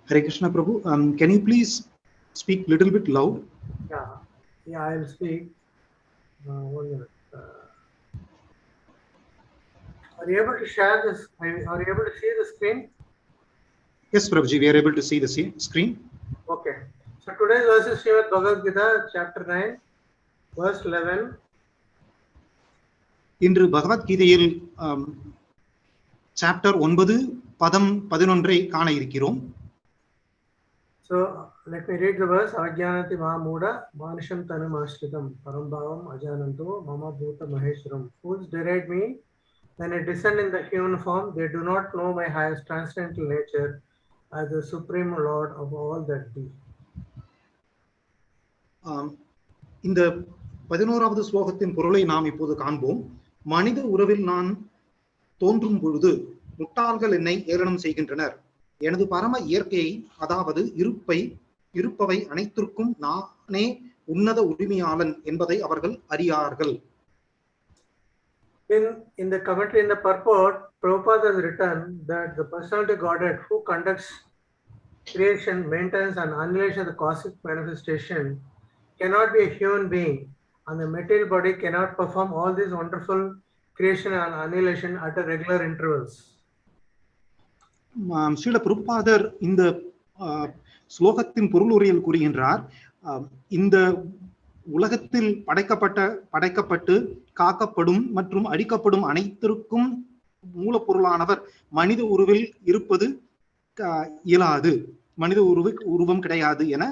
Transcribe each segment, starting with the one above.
Hare Krishna Prabhu, can you please speak a little bit loud? Yeah, I will speak. 1 minute. Are you able to share this? Are you able to see the screen? Yes, Prabhuji, we are able to see the screen. Okay. So today's verse is Srimad Bhagavad Gita, chapter 9, verse 11. இன்று பகவத் கீதையில் chapter 9 பதம் 11 காண இருக்கிறோம். So let me read the verse. Ajnanati mahamuda manisham tanum ashritam parambhavam ajananto mama bhuta maheshwaram. Fools deride me when I descend in the human form. They do not know my highest transcendental nature as the supreme lord of all that be. இந்த 11வது ஸ்லோகத்தின் பொருளை நாம் இப்போது காண்போம். மனித உறவில் நான் தோன்றும் பொழுது முட்டாள்கள் என்னை ஏளனம் செய்கின்றனர். எனது பரம இயற்கையை, அதாவது இருப்பவை அனைத்திற்கும் நானே உன்னத உரிமையாளன் என்பதை அவர்கள் அறியார்கள். In the commentary, in the purport, Prabhupada has written that the personality Godhead who conducts creation, maintenance and annihilation of the cosmic manifestation cannot be a human being, and the material body cannot perform all these wonderful creation and annihilation at a regular intervals. Srila பிரபுபாதர் இந்த ஸ்லோகத்தின் பொருள் உரையில் கூறுகின்றார், இந்த உலகத்தில் படைக்கப்பட்டு காக்கப்படும் மற்றும் அழிக்கப்படும் அனைத்திற்கும் மூலப்பொருளானவர் மனித உருவில் இருப்பது இயலாது, மனித உருவம் கிடையாது என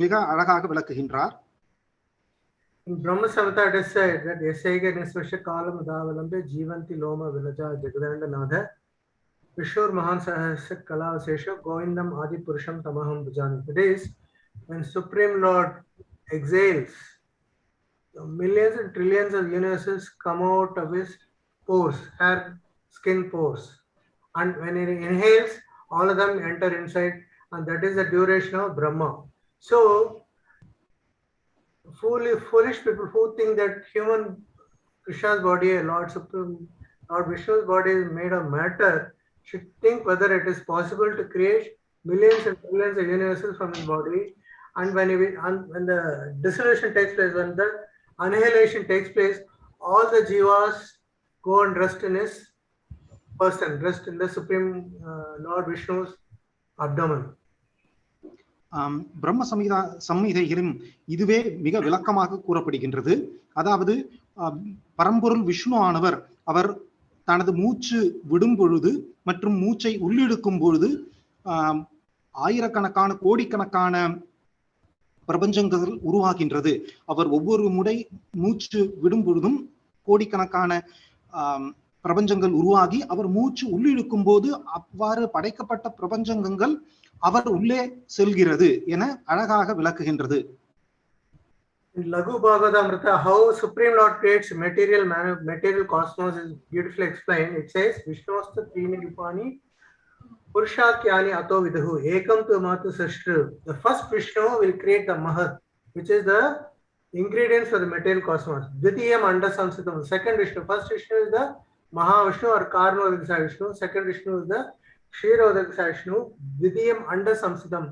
மிக அழகாக விளக்குகின்றார். In Brahma Samhita it is said that Yasaiga Nisvasha Kalam Davalambe Jivanti Loma Vilaja Jagadanda Nada Vishur Mahan Sahasya Kala Sesha Govindam Adi Purusham Tamaham Bhajami. It is when Supreme Lord exhales, millions and trillions of universes come out of his pores, hair, skin pores. And when he inhales, all of them enter inside, and that is the duration of Brahma. So, foolish people who think that human Krishna's body, Lord Vishnu's body is made of matter, should think whether it is possible to create millions and trillions of universes from his body. And when the dissolution takes place, when the annihilation takes place, all the jivas go and rest in his person, rest in the Supreme Lord Vishnu's abdomen. பிரம்ம சம்ஹிதையிலும் இதுவே மிக விளக்கமாக கூறப்படுகின்றது. அதாவது பரம்பொருள் விஷ்ணு ஆனவர் அவர் தனது மூச்சு விடும் பொழுது மற்றும் மூச்சை உள்ளிழுக்கும் பொழுது ஆயிரக்கணக்கான கோடிக்கணக்கான பிரபஞ்சங்கள் உருவாகின்றது. அவர் ஒவ்வொரு முறை மூச்சு விடும் பொழுதும் கோடிக்கணக்கான பிரபஞ்சங்கள் உருவாகி அவர் மூச்சு உள்ளிழுக்கும் போது அவ்வாறு படைக்கப்பட்ட பிரபஞ்சங்கள் அவர் உள்ளே செல்கிறது என அழகாக விளக்குகின்றது. In Laghu Bhagavadamrita, how Supreme Lord creates material cosmos is beautifully explained. It says, Vishnostha Trimi Rupani Purushakyani Ato Vidahu Ekam Tu Matu Sashru. The first Vishnu will create the Mahat, which is the ingredients for the material cosmos. Dvitiyam Anda Samsitam. The second Vishnu. First Vishnu is the Mahavishnu or Karnodakasa Vishnu. Second Vishnu is the Kshirodakasa Vishnu. Dvitiyam Anda Samsitam.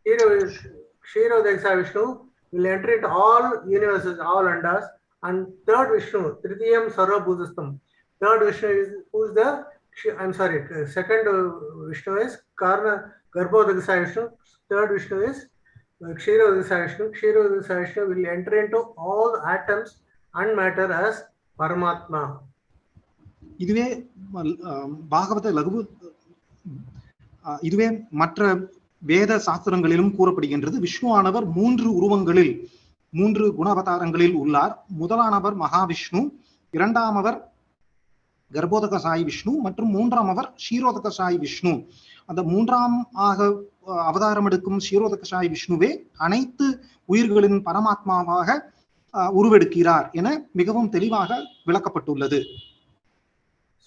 Kshirodakasa Vishnu will enter into all universes, all andas. And third Vishnu, Tritiyam Sarva Bhujastam. Third Vishnu is second Vishnu is Karna Garbhodakasa Vishnu. Third Vishnu is Kshirodakasa Vishnu. Kshirodakasa Vishnu will enter into all atoms and matter as Paramatma. இதுவே பாகவத லகு இதுவே மற்ற வேத சாஸ்திரங்களிலும் கூறப்படுகின்றது. விஷ்ணுவானவர் 3 உருவங்களில் 3 குணாவதாரங்களில் உள்ளார். முதலானவர் மகாவிஷ்ணு, இரண்டாமவர் கர்ப்போதகசாயி விஷ்ணு மற்றும் மூன்றாமவர் க்ஷீரோதகசாயி விஷ்ணு. அந்த மூன்றாம் ஆக அவதாரம் எடுக்கும் க்ஷீரோதகசாயி விஷ்ணுவே அனைத்து உயிர்களின் பரமாத்மாவாக உருவெடுக்கிறார் என மிகவும் தெளிவாக விளக்கப்பட்டுள்ளது.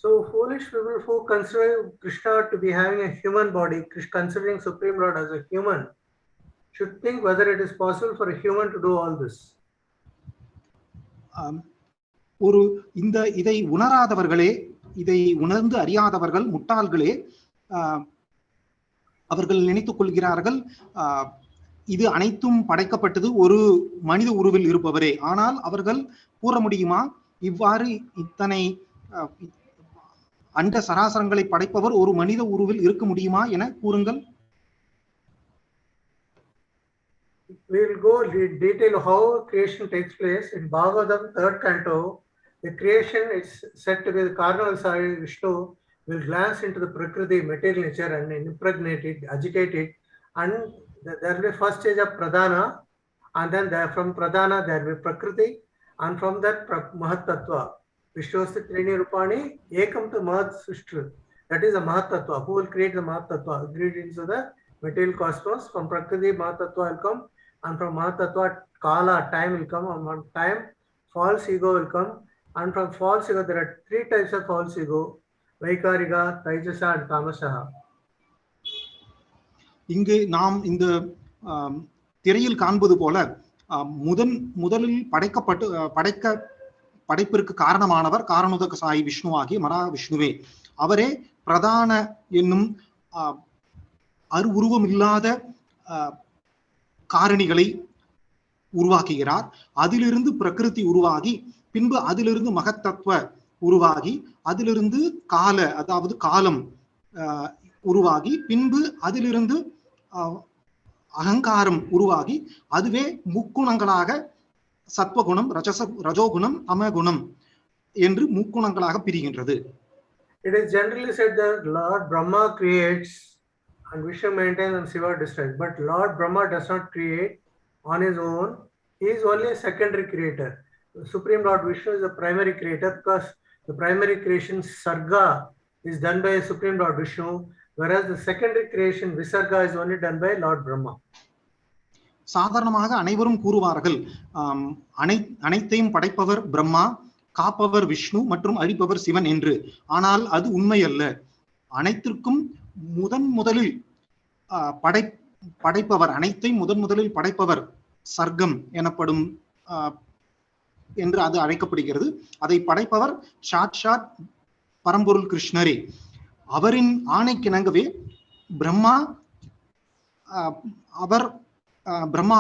So foolish people who consider Krishna to be having a human body, considering Supreme Lord as a human, should think whether it is possible for a human to do all this. இதை உணராதவர்களே, இதை உணர்ந்து அறியாதவர்கள் முட்டாள்களே அவர்கள் நினைத்துக் கொள்கிறார்கள் இது அனைத்தும் படைக்கப்பட்டது ஒரு மனித உருவில் இருப்பவரே. ஆனால் அவர்கள் கூற முடியுமா இவ்வாறு இத்தனை அண்ட சராசரங்களை படைப்பவர் ஒரு மனித உருவில் இருக்க முடியுமா என கூறுங்கள். We will go in detail how creation takes place in Bhagavad, 3rd canto. The creation is said to be the carnal side. Vishnu will glance into the Prakriti, material nature, and impregnate it, agitate it, and there will be first stage of Pradhana, and then from Pradhana there will be Prakriti, and from that Mahat Tattva. Vishwasti Trini Rupani, Ekam to Mahat Srishti. That is the Mahat Tattva. Who will create the Mahat Tattva? Ingredients of the material cosmos. From Prakriti, Mahat Tattva will come, and from Mahat Tattva, Kala, time will come, and from time, false ego will come, and from false ego, there are 3 types of false ego: Vaikariga, Taijasa, and Tamasa. இங்கு நாம் இந்த திரையில் காண்பது போல முதலில் படைப்பிற்கு காரணமானவர் காரணோதக சாயி விஷ்ணுவாகிய மரா விஷ்ணுவே. அவரே பிரதான என்னும் உருவம் இல்லாத காரணிகளை உருவாக்குகிறார். அதிலிருந்து பிரகிருதி உருவாகி, பின்பு அதிலிருந்து மகத்தத்துவ உருவாகி, அதிலிருந்து கால அதாவது காலம் உருவாகி, பின்பு அதிலிருந்து அகங்காரம் உருவாகி, அதுவே முக்குணங்களாக சத்வகுணம், ரஜோகுணம், தமகுணம் என்று முக்குணங்களாக பிரிகின்றது. It is generally said that Lord Brahma creates and Vishnu maintains and Shiva destroys. But Lord Brahma does not create on his own. He is only a secondary creator. The Supreme Lord Vishnu is the primary creator because the primary creation Sarga is done by Supreme Lord Vishnu, whereas the secondary creation Visarga is only done by Lord Brahma. சாதாரணமாக அனைவரும் கூறுவார்கள் அனைத்தையும் படைப்பவர் பிரம்மா, காப்பவர் விஷ்ணு மற்றும் அழிப்பவர் சிவன் என்று. ஆனால் அது உண்மை அல்ல. அனைத்திற்கும் முதலில் படைப்பவர், அனைத்தையும் முதலில் படைப்பவர் சர்க்கம் எனப்படும் என்று அது அழைக்கப்படுகிறது. அதை படைப்பவர் சாட்சாத் பரம்பொருள் கிருஷ்ணரே. அவரின் ஆணைக்கிணங்கவே பிரம்மா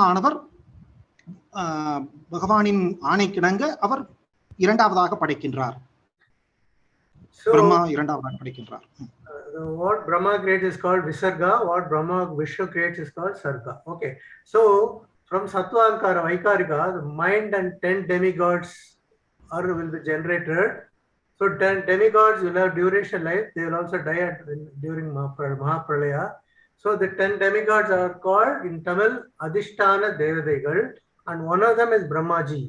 ஆனவர் பகவானின் ஆணைக்கிணங்க அவர் இரண்டாவதாக படைக்கின்றார். பிரம்மா இரண்டாவதாக படைக்கின்றார். What Brahma creates is called Visarga, what Brahma Vishnu creates is called Sarga. Okay, so from Sattva Ankara Vaikarika, the mind and 10 demigods will be generated. So 10 demigods will have duration life. They will also die during Mahapralaya. So the 10 demigods are called in Tamil Adhisthana Devadaigal, and one of them is Brahmaji.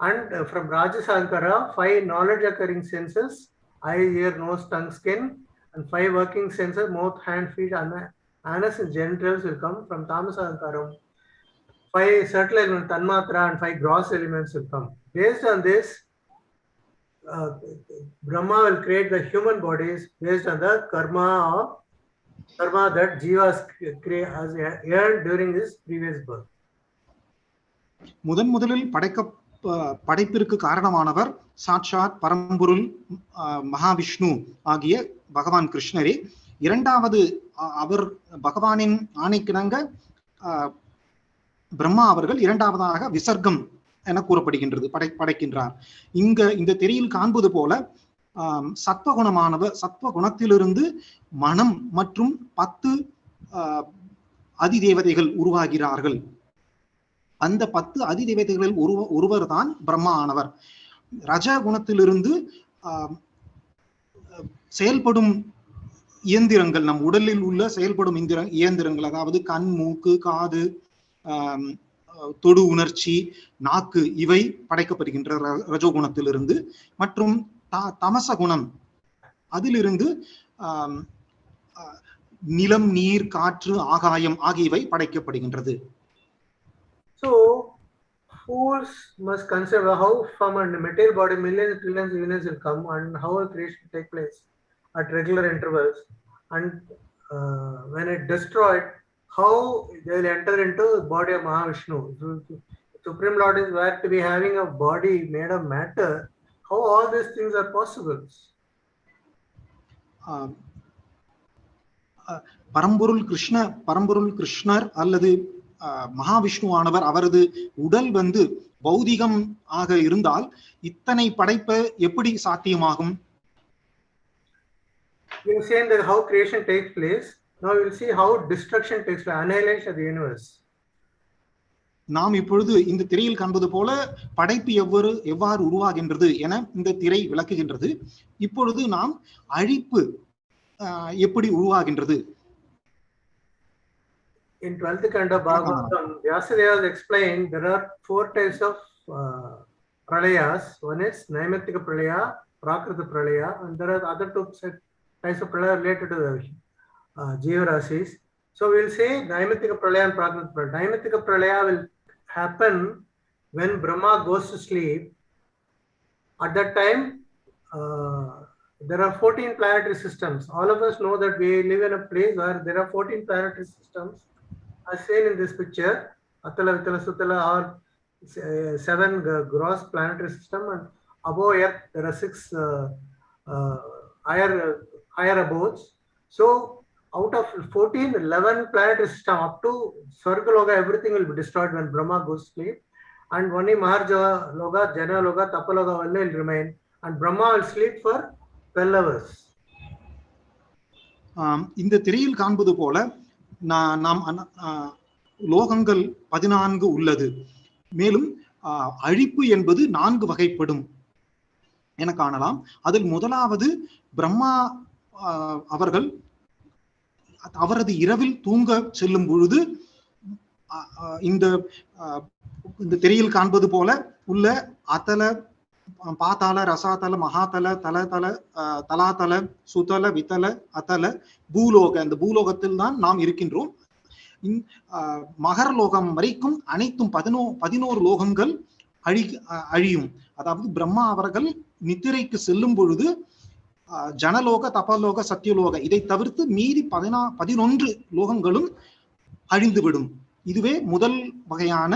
And from Rajasankara, 5 knowledge occurring senses, eye, ear, nose, tongue, skin, and 5 working senses, mouth, hand, feet, anus and genitals will come. From Tamasankaram, 5 subtle elements, Tanmatra, and 5 gross elements will come. Based on this, Brahma will create the human bodies based on the karma that Jivas has earned during his previous birth. முதலில் படைப்பிற்கு காரணமானவர் சாட்சாத் பரம்பொருள் மகாவிஷ்ணு ஆகிய பகவான் கிருஷ்ணரே. இரண்டாவது அவர் பகவானின் ஆணைக்கிணங்க பிரம்மா அவர்கள் இரண்டாவதாக விசர்க்கம் என கூறப்படுகின்றது படைக்கின்றார். இந்த திரையில் காண்பது போல சத்வகுணத்திலிருந்து மனம் மற்றும் 10 அதிதேவதைகள் உருவாகிறார்கள். அந்த 10 அதிதேவதைகளில் ஒருவர் தான் பிரம்மா ஆனவர். ரஜகுணத்திலிருந்து செயல்படும் இயந்திரங்கள், நம் உடலில் உள்ள செயல்படும் இயந்திரங்கள், அதாவது கண், மூக்கு, காது, தொடு உணர்ச்சி, நாக்கு, இவை படைக்கப்படுகின்ற ரஜோகுணத்திலிருந்து. மற்றும் தமச குணம், அதிலிருந்து நிலம், நீர், காற்று, ஆகாயம் ஆகியவை படைக்கப்படுகின்றது. So fools must consider how from a material body millions and trillions of units will come, and how a creation take place at regular intervals, and when it destroyed, how they will enter into the body of Mahavishnu. Supreme Lord is where to be having a body made of matter. How all these things are possible? பரம்பொருள் கிருஷ்ணர் அல்லது மகாவிஷ்ணுவானவர் அவரது உடல் வந்து பௌதிகம் ஆக இருந்தால் இத்தனை படைப்பு எப்படி சாத்தியமாகும்? We have seen that how creation takes place. Now we will see how destruction takes place, annihilation of the universe. நாம் இப்பொழுது இந்த திரையில் காண்பது போல படைப்பு எவ்வாறு உருவாகின்றது என இந்த திரை விளக்குகின்றது. இப்பொழுது நாம் அழிப்பு எப்படி உருவாகின்றது? In 12th canto Bhagavad, Vyasadeva has explained there are 4 types of pralayas. One is Naimatika Pralaya, Prakriti Pralaya, and there are other 2 types of pralaya related to the Jiva Rasis. So we will say Naimatika Pralaya and Prakriti Pralaya. Naimatika Pralaya will happen when Brahma goes to sleep. At that time, there are 14 planetary systems. All of us know that we live in a place where there are 14 planetary systems, as seen in this picture. Atala, Vitala, Sutala are 7 gross planetary system, and above Earth there are 6 higher abodes. So out of 14, 11 planetary system up to Swarga Loga, everything will be destroyed when Brahma goes to sleep, and only Maharja Loga, Jana Loga, Tapa Loga will remain, and Brahma will sleep for 12 hours. இந்த திரையில் காண்பது போல நாம் லோகங்கள் 14 உள்ளது. மேலும் அழிப்பு என்பது 4 வகைப்படும் என காணலாம். அதில் முதலாவது பிரம்மா அவர்கள் அவரது இரவில் தூங்க செல்லும் பொழுது இந்த திரையில் காண்பது போல உள்ள அத்தல, பாத்தால, ரசாதல, மகாதல, தலதல, தலாதல, சுதல, வித்தல, அத்தல, பூலோக, இந்த பூலோகத்தில் தான் நாம் இருக்கின்றோம். மகர லோகம் வரைக்கும் அனைத்தும் 11 லோகங்கள் அழியும். அதாவது பிரம்மா அவர்கள் நித்திரைக்கு செல்லும் பொழுது ஜனலோக, தபலோக, சத்தியலோக இதை தவிர்த்து மீதி 11 லோகங்களும் அழிந்துவிடும். இதுவே முதல் வகையான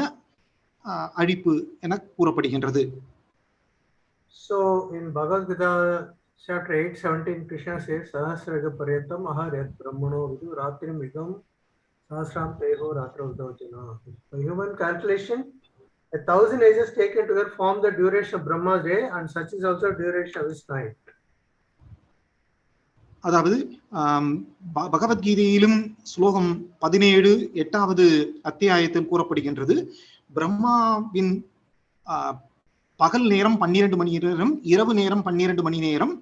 அழிப்பு என கூறப்படுகின்றது. So in Bhagavad Gita chapter 8:17, Krishna says, Sahasraga Paryatam Aharyat Brahmano Vidu Ratrim Vigam Sahasram Teho Ratra Udavajana. By human calculation, 1000 ages taken together form the duration of Brahma's day, and such is also duration of his night. அதாவது பகவத்கீதையிலும் ஸ்லோகம் 17 8வது அத்தியாயத்தில் கூறப்படுகின்றது, பிரம்மாவின் பகல் நேரம் 12 மணி நேரம், இரவு நேரம் 12 மணி நேரம்.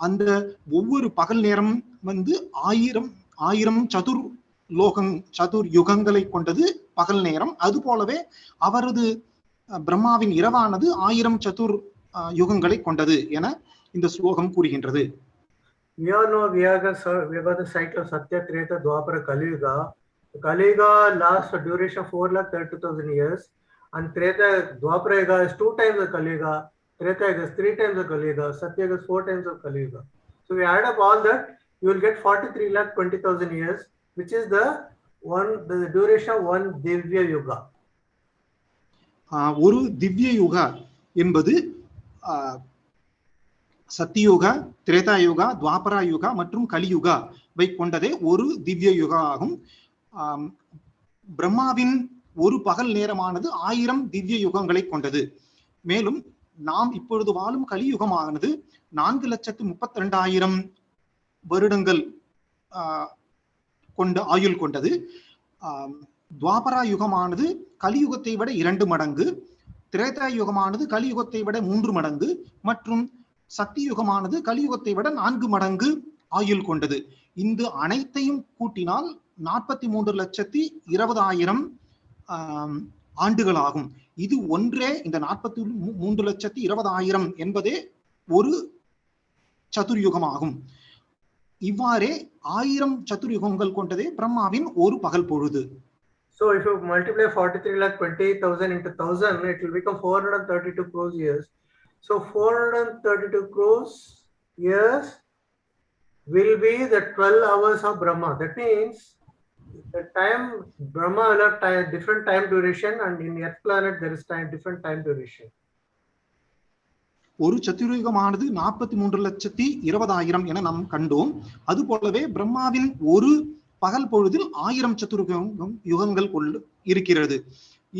அந்த ஒவ்வொரு பகல் நேரம் வந்து 1000 சதுர் யுகங்களை கொண்டது பகல் நேரம். அது போலவே அவரது பிரம்மாவின் இரவானது 1000 சதுர் யுகங்களை கொண்டது என இந்த ஸ்லோகம் கூறுகின்றது. We all know we have the cycle of Satya, Treta, Dwapara, Kali Yuga. Kali Yuga lasts a duration of 4,32,000 years, and Treta, Dwapara Yuga is 2 times the Kali Yuga, Treta Yuga is 3 times the Kali Yuga, Satya Yuga is 4 times the Kali Yuga. So we add up all that, you will get 43,20,000 years, which is the duration of 1 Divya Yuga. ஒரு திவ்ய யுகா என்பது சத்தியுகா, திரேதா யுகா, துவாபரா யுகா மற்றும் கலியுகா வை கொண்டதே ஒரு திவ்ய யுகா ஆகும். பிரம்மாவின் ஒரு பகல் நேரமானது 1000 திவ்ய யுகங்களை கொண்டது. மேலும் நாம் இப்பொழுது வாழும் கலியுகமானது 4,32,000 வருடங்கள் கொண்ட ஆயுள் கொண்டது. துவாபரா யுகமானது கலியுகத்தை விட 2 மடங்கு, திரேதா யுகமானது கலியுகத்தை விட 3 மடங்கு மற்றும் சத்தியுகமானது கலியுகத்தை விட 4 மடங்கு ஆயுள் கொண்டது. இந்த அனைத்தையும் கூட்டினால் 43,20,000 ஆண்டுகள் ஆகும். இது ஒன்றே, இந்த 43,20,000 என்பதே ஒரு சதுர்யுகமாகும். இவ்வாறே 1000 சதுர்யுகங்கள் கொண்டதே பிரம்மாவின் ஒரு பகல் பொழுது. So if you multiply 43,20,000 into 1000, it will become 432 crores years. So 432 crores years will be the 12 hours of Brahma. That means the time Brahma will have different time duration, and in Earth planet there is different time duration. ஒரு சதுர்யுகமானது 43,20,000 என நாம் கண்டோம். அது போலவே பிரம்மாவின் ஒரு பகல் பொழுதில் 1000 சதுர்யுகங்கள் இருக்கிறது.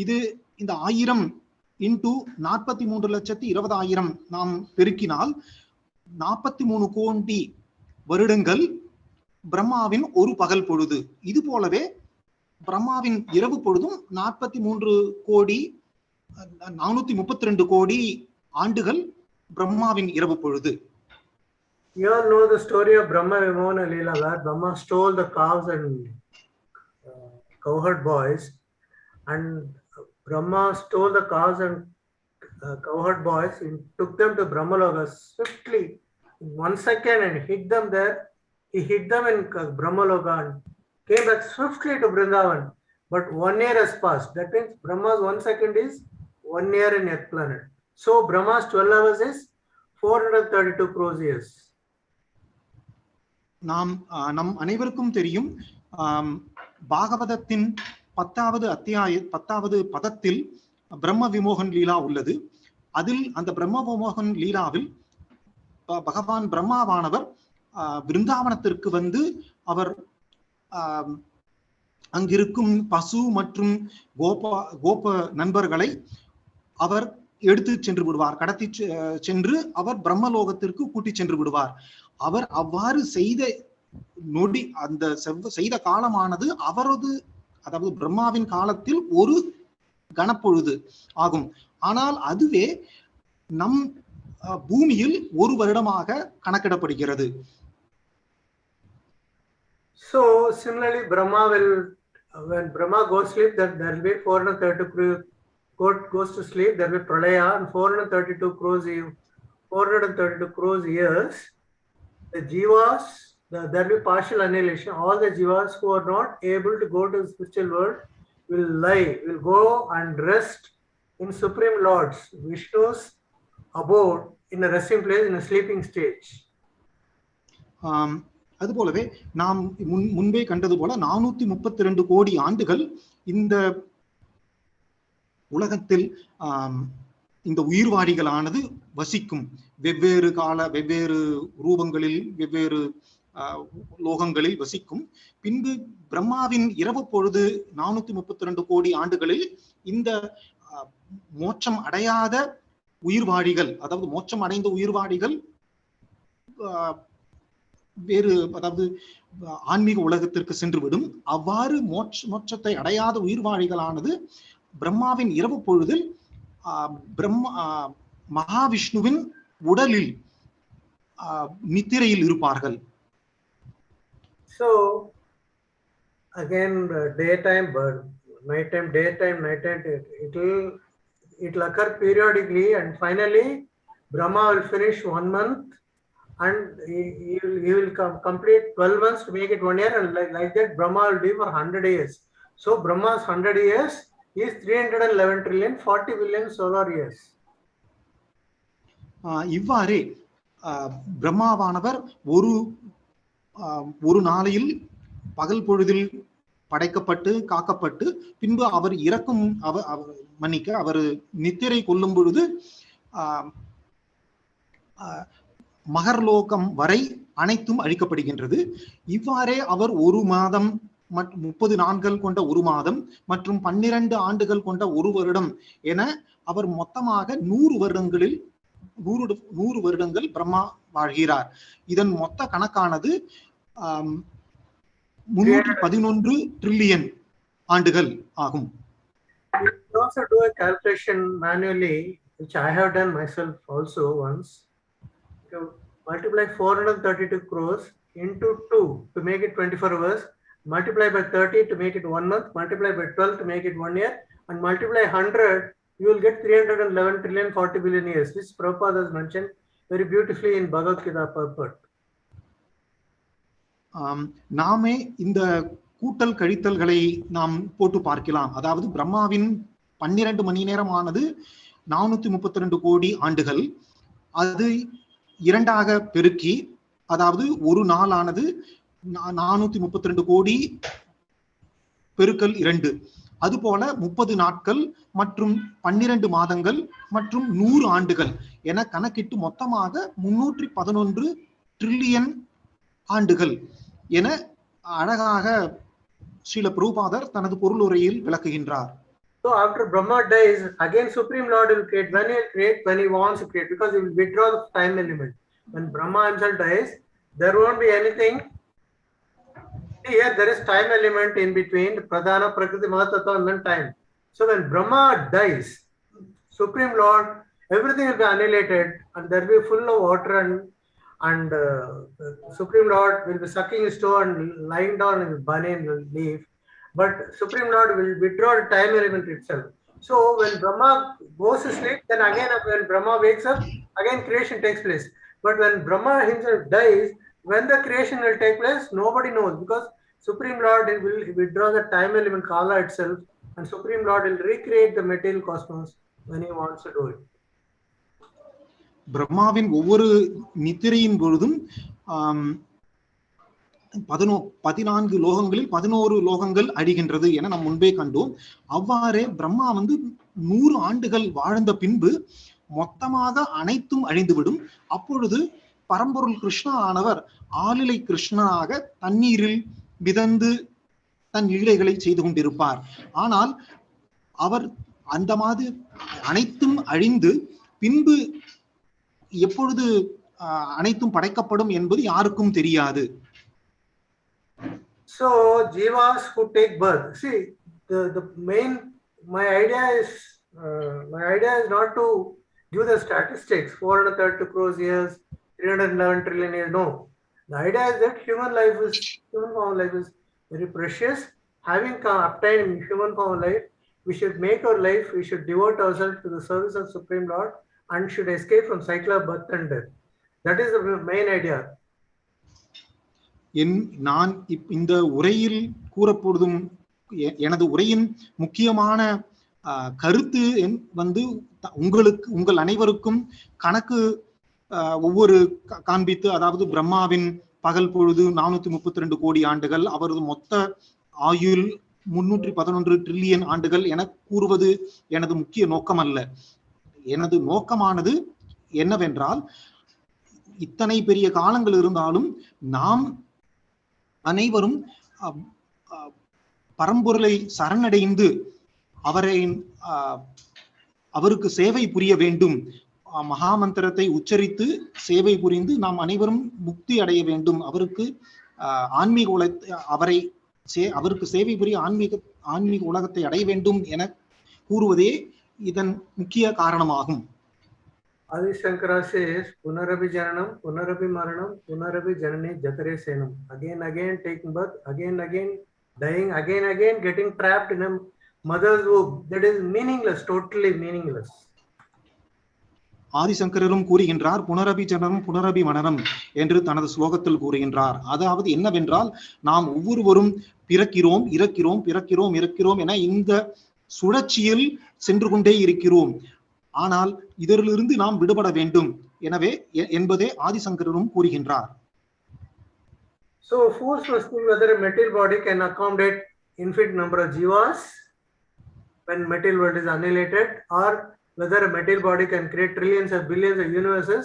இது இந்த 1000 இன்டு 43,20,000 நாம் பெருக்கினால் 43 கோடி வருடங்கள் பிரம்மாவின் ஒரு பகல் பொழுது. இது போலவே பிரம்மாவின் இரவு பொழுதும் 432 கோடி ஆண்டுகள் பிரம்மாவின் இரவு பொழுது. You all know the story of Brahma Vimona Leela, where Brahma stole the cows and cowherd boys, and Brahma stole the cows and cowherd boys and took them to Brahmaloka swiftly in 1 second and hid them there. He hid them in Brahmaloka and came back swiftly to Vrindavan. But 1 year has passed. That means Brahma's 1 second is 1 year in Earth planet. So Brahma's 12 hours is 432 crores years. நம் அனைவருக்கும் தெரியும், பாகவதத்தின் 10வது பதத்தில் பிரம்ம விமோகன் லீலா உள்ளது. அதில் அந்த பிரம்ம விமோகன் லீலாவில் பகவான் பிரம்மாவானவர் விருந்தாவனத்திற்கு வந்து அவர் அங்கிருக்கும் பசு மற்றும் கோப நண்பர்களை அவர் எடுத்து சென்று விடுவார், கடத்தி சென்று அவர் பிரம்மலோகத்திற்கு கூட்டி சென்று விடுவார். அவர் அவ்வாறு செய்த நொடி, அந்த செய்த காலமானது அவரது, அதாவது பிரம்மாவின் காலத்தில் ஒரு கணப்பொழுது ஆகும். ஆனால் அதுவே நம் பூமியில் ஒரு வருடமாக கணக்கிடப்படுகிறது. So similarly, Brahma will, when Brahma goes to sleep, there will be 432 crores, goes to sleep, there will be pralaya, and 432 crores years, the jivas, there will be partial annihilation. All the jivas who are not able to go to the spiritual world will go and rest in Supreme Lord's, Vishnu's abode, in a resting place, in a sleeping stage. அதுபோலவே நாம் முன்பே கண்டது போல 432 கோடி ஆண்டுகள் இந்த உலகத்தில் இந்த உயிர்வாழிகளானது வசிக்கும். வெவ்வேறு ரூபங்களில், வெவ்வேறு லோகங்களில் வசிக்கும். பின்பு பிரம்மாவின் இரவு பொழுது 432 கோடி ஆண்டுகளில் இந்த மோட்சம் அடையாத உயிர்வாழிகள், அதாவது மோட்சம் அடைந்த உயிர்வாழிகள் வேறு, அதாவது ஆன்மீக உலகத்திற்கு சென்றுவிடும். அவ்வாறு மோட்சத்தை அடையாத உயிர்வாழிகளானது பிரம்மாவின் இரவு பொழுதில் மகாவிஷ்ணுவின் உடலில் நித்திரையில் இருப்பார்கள். So again, daytime, nighttime, daytime, nighttime, it will occur periodically, and finally Brahma will finish 1 month, and he will complete 12 months to make it 1 year, and like that Brahma will be for 100 years. So Brahma's 100 years is 311 trillion 40 billion solar years. இவ்வாறே பிரம்மாவானவர் ஒரு நாளையில் பகல் பொழுதில் படைக்கப்பட்டு காக்கப்பட்டு பின்பு அவர் இறக்கும், அவர் நித்திரை கொள்ளும் பொழுது மகர்லோகம் வரை அனைத்தும் அழிக்கப்படுகின்றது. இவ்வாறே அவர் 1 மாதம் 30 நாட்கள் கொண்ட 1 மாதம் மற்றும் 12 ஆண்டுகள் கொண்ட 1 வருடம் என அவர் மொத்தமாக 100 வருடங்கள் பிரம்மா வாழ்கிறார். இதன் மொத்த கணக்கானது 311 ட்ரில்லியன் ஆண்டுகள் ஆகும். You can also do a calculation manually, which I have done myself also once. You multiply 432 crores into 2 to make it 24 hours, multiply by 30 to make it 1 month, multiply by 12 to make it 1 year, and multiply 100, you will get 311 trillion 40 billion years. This Prabhupada has mentioned very beautifully in Bhagavad Gita purport. நாமே இந்த கூட்டல் கழித்தல்களை நாம் போட்டு பார்க்கலாம். அதாவது பிரம்மாவின் 12 மணி நேரமானது 432 கோடி ஆண்டுகள். அது 2ஆக பெருக்கி, அதாவது ஒரு நாளானது 432 கோடி பெருக்கல் 2. அதுபோல 30 நாட்கள் மற்றும் 12 மாதங்கள் மற்றும் 100 ஆண்டுகள் என கணக்கிட்டு மொத்தமாக 311 ட்ரில்லியன் ஆண்டுகள் என அழகாக ஸ்ரீல பிரபுபாதர் தனது பொருளுரையில் விளக்குகின்றார். So after Brahma dies, again Supreme Lord will create. When he will create, when he wants to create, because he will withdraw the time element. When Brahma himself dies, there won't be anything. Here there is time element in between Pradhana, Prakriti, Mahatattva and then time. So when Brahma dies, Supreme Lord, everything will be annihilated and there will be full of water and Supreme Lord will be sucking his toe and lying down in the banyan leaf. But Supreme Lord will withdraw the time element itself. So when Brahma goes to sleep, then again when Brahma wakes up, again creation takes place. But when Brahma himself dies, when the creation will take place, nobody knows, because Supreme Lord will withdraw the time element Kala itself, and Supreme Lord will recreate the material cosmos when he wants to do it. பிரம்மாவின் ஒவ்வொரு நித்திரையின் பொழுதும் 14 லோகங்களில் 11 லோகங்கள் அழிகின்றது என நாம் முன்பே கண்டோம். அவ்வாறே பிரம்மா 100 ஆண்டுகள் வாழ்ந்த பின்பு மொத்தமாக அனைத்தும் அழிந்துவிடும். அப்பொழுது பரம்பொருள் கிருஷ்ணா ஆனவர் ஆளிலை கிருஷ்ணனாக தண்ணீரில் மிதந்து தன் லீலைகளை செய்து கொண்டிருப்பார். ஆனால் அவர் அந்த மாதிரி அனைத்தும் அழிந்து பின்பு எப்பொழுது அனைத்தும் படைக்கப்படும் என்பது யாருக்கும் தெரியாது. So jivas who take birth, see the main my idea is not to give the statistics 432 crores years, 311 trillion years. No, the idea is that human form life is very precious. Having obtained human form life, we should make our life, we should devote ourselves to the service of Supreme Lord and should escape from cycle of birth and death. That is the main idea. நான் இந்த உரையில் கூறப்போதும் எனது உரையின் முக்கியமான கருத்து உங்கள் அனைவருக்கும் கணக்கு ஒவ்வொரு காண்பித்து, அதாவது பிரம்மாவின் பகல் பொழுது 432 கோடி ஆண்டுகள், அவரது மொத்த ஆயுள் 311 ட்ரில்லியன் ஆண்டுகள் என கூறுவது எனது முக்கிய நோக்கம் அல்ல. எனது நோக்கமானது என்னவென்றால், இத்தனை பெரிய காலங்கள் இருந்தாலும் நாம் அனைவரும் பரம்பொருளை சரணடைந்து அவருக்கு சேவை புரிய வேண்டும். மகாமந்திரத்தை உச்சரித்து சேவை புரிந்து நாம் அனைவரும் முக்தி அடைய வேண்டும். அவருக்கு அவருக்கு சேவை புரிய ஆன்மீக உலகத்தை அடைய வேண்டும் என கூறுவதே இதன் முக்கிய காரணமாகும். Adi Shankara says, Punarabi Jananam, Punarabi Maranam, Punarabi Janani Jatare Senam. Again taking birth, again dying, again getting trapped in a mother's womb. That is meaningless, totally meaningless. ஆதிசங்கரரும் கூறுகின்றார், புனரபி ஜனனம் புனரபி மரணம் என்று தனது ஸ்லோகத்தில் கூறுகின்றார். அதாவது என்னவென்றால், நாம் ஒவ்வொருவரும் பிறக்கிறோம், இறக்கிறோம் என இந்த சுழற்சியில் சென்று கொண்டே இருக்கிறோம். ஆனால் இதிலிருந்து நாம் விடுபட வேண்டும் என்பதே ஆதிசங்கரரும் கூறுகின்றார். So fools must think whether a material body can accommodate infinite number of jivas when material world is annihilated, or whether a material body can create trillions or billions of universes.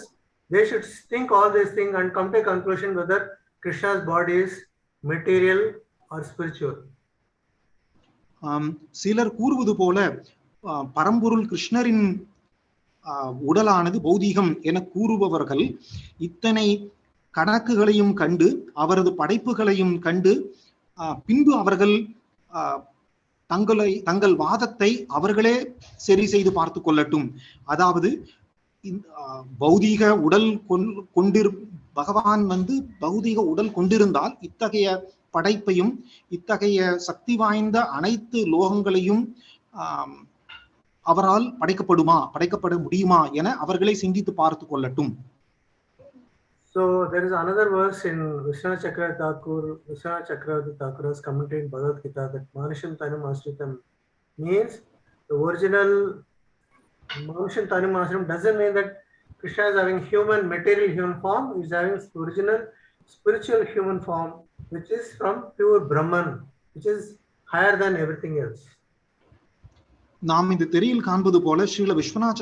They should think all these things and come to a conclusion whether Krishna's body is material or spiritual. சிலர் கூறுவது போல பரம்பொருள் கிருஷ்ணரின் உடலானது பௌதீகம் என கூறுபவர்கள் இத்தனை கணக்குகளையும் கண்டு அவரது படைப்புகளையும் கண்டு பின்பு அவர்கள் தங்கள் வாதத்தை அவர்களே சரி செய்து பார்த்து கொள்ளட்டும். அதாவது பௌதீக உடல் பகவான் பௌதீக உடல் கொண்டிருந்தால் இத்தகைய படைப்பையும் இத்தகைய சக்தி வாய்ந்த அனைத்து லோகங்களையும் அவரால் படைக்கப்பட முடியுமா என அவர்களை சிந்தித்து பார்த்து கொள்ளட்டும். So there is another verse in Vishnu Chakravarti Thakur's commentary in Bhagavad Gita that Manushyam Tanum Asritam means the original Manushyam Tanum Asritam doesn't mean that Krishna is having material human form. He is having original spiritual human form, which is from pure Brahman, which is higher than everything else. நாம் இந்த திரையில் காண்பது போல ஸ்ரீல விஸ்வநாத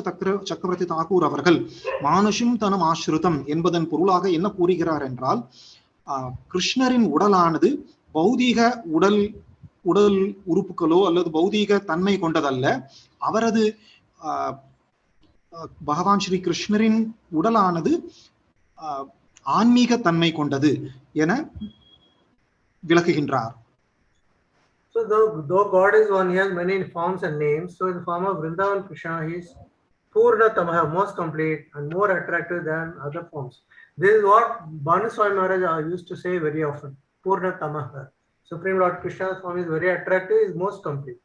சக்கரவர்த்தி தாக்கூர் அவர்கள் மானுஷம் தனம் ஆசிரிதம் என்பதன் பொருளாக என்ன கூறுகிறார் என்றால், கிருஷ்ணரின் உடலானது பௌதீக உடல் உறுப்புகளோ அல்லது பௌதீக தன்மை கொண்டதல்ல. அவரது பகவான் ஸ்ரீ கிருஷ்ணரின் உடலானது ஆன்மீக தன்மை கொண்டது என விளக்குகின்றார். So though God is one, he has many forms and names. So in the form of Vrindavan Krishna, he is Purna Tamaha, most complete and more attractive than other forms. This is what Bhanu Swami Maharaj used to say very often. Purna Tamaha. Supreme Lord Krishna's form is very attractive, is most complete.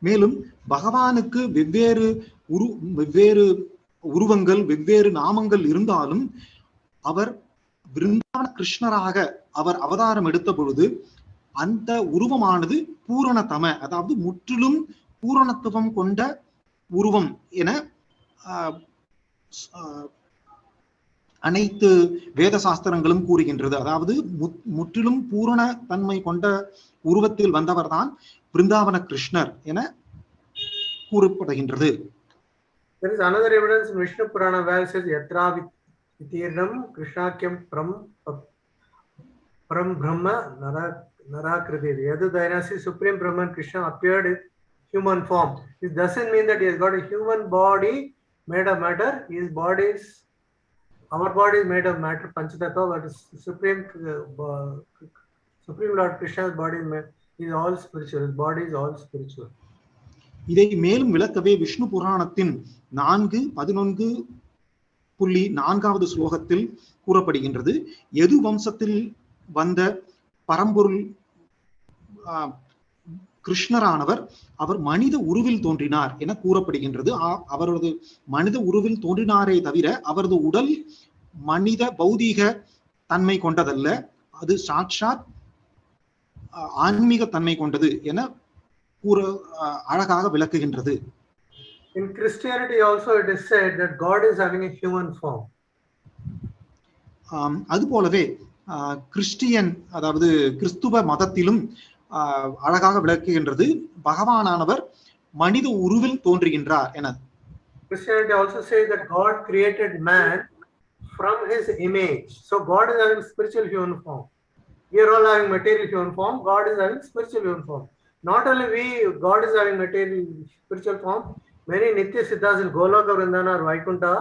மேலும் பகவானுக்கு வெவ்வேறு உருவங்கள், வெவ்வேறு நாமங்கள் இருந்தாலும் அவர் விருந்தாவன கிருஷ்ணராக அவர் அவதாரம் எடுத்த பொழுது அந்த உருவமானது பூரணத்தம, அதாவது முற்றிலும் பூரணத்துவம் கொண்ட உருவம் என அனைத்து வேத சாஸ்திரங்களும் கூறுகின்றது. அதாவது முற்றிலும் பூரண தன்மை கொண்ட உருவத்தில் வந்தவர் தான் பிருந்தாவன கிருஷ்ணர் என கூறப்படுகின்றது. There is another evidence in Vishnu Purana where it says yatra vitirnam krishnaakyam param brahma narakriti. Yadu Dainasi Supreme Brahman Krishna appeared in human form. This doesn't mean that he has got a human body made of matter. Our body is made of matter, Panchatattva, but Supreme Lord Krishna's body is all spiritual. His body is all spiritual. இதை மேலும் விளக்கவே விஷ்ணு புராணத்தின் 4.11 ஸ்லோகத்தில் கூறப்படுகின்றது. எது வம்சத்தில் வந்த பரம்பொருள் கிருஷ்ணரானவர் அவர் மனித உருவில் தோன்றினார் என கூறப்படுகின்றது. அவரது மனித உருவில் தோன்றினாரே தவிர அவரது உடல் மனித பௌதீக தன்மை கொண்டதல்ல, அது சாட்சாத் ஆன்மீக தன்மை கொண்டது என அழகாக விளக்குகின்றது. In Christianity also it is said that God is having a human form. அதுபோலவே கிறிஸ்டியன், அதாவது கிறிஸ்துவ மதத்திலும் அழகாக விளக்குகின்றது, பகவானானவர் மனித உருவில் தோன்றுகின்றார் என. Christianity also says that God created man from his image. So God is having spiritual human form. We are all having material human form. God is having spiritual human form. Not only God is having material spiritual form. Many Nitya Siddhas in Goloka, Vrindana or Vaikuntha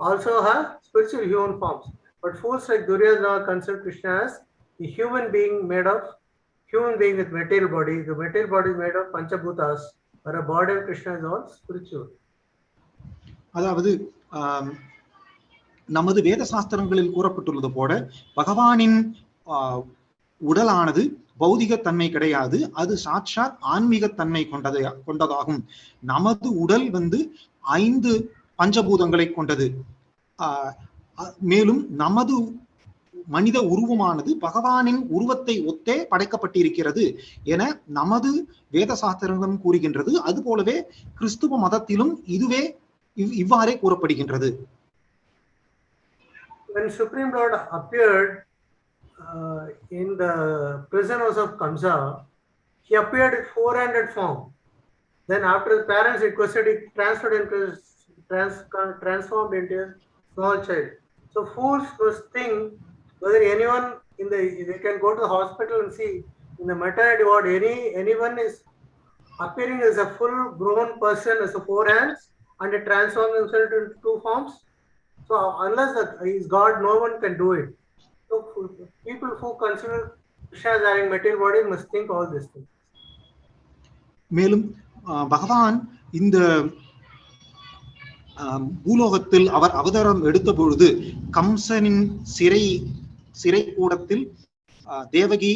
also have spiritual human forms. But fools like Duryodhana consider Krishna as a human being with material body. The material body is made of Panchabhutas, but a body of Krishna is all spiritual. அதாவது நமது வேத சாஸ்திரங்களில் கூறப்பட்டுள்ளது போல பகவானின் உடலானது பௌதிக தன்மை கிடையாது, அது சாட்சாத் ஆன்மீக தன்மை கொண்டதாகும். நமது உடல் 5 பஞ்சபூதங்களை கொண்டது. மேலும் நமது மனித உருவமானது பகவானின் உருவத்தை ஒத்தே படைக்கப்பட்டிருக்கிறது என நமது வேத சாஸ்திரங்களும் கூறுகின்றது. அது போலவே கிறிஸ்துவ மதத்திலும் இவ்வாறே கூறப்படுகின்றது. When Supreme Lord appeared in the prison house of Kamsa, he appeared in 400 form. Then after the parents requested, he transformed into a small child. So fools must think whether anyone they can go to the hospital and see in the maternity ward anyone is appearing as a full grown person as a 4 hands and they transform themselves into 2 forms. So unless he is God, no one can do it. So people who consider Krishna as having material body must think all these things. மேலும் பகவான் இந்த பூலோகத்தில் அவர் அவதாரம் எடுத்த பொழுது கம்சனின் சிறை கூடத்தில் தேவகி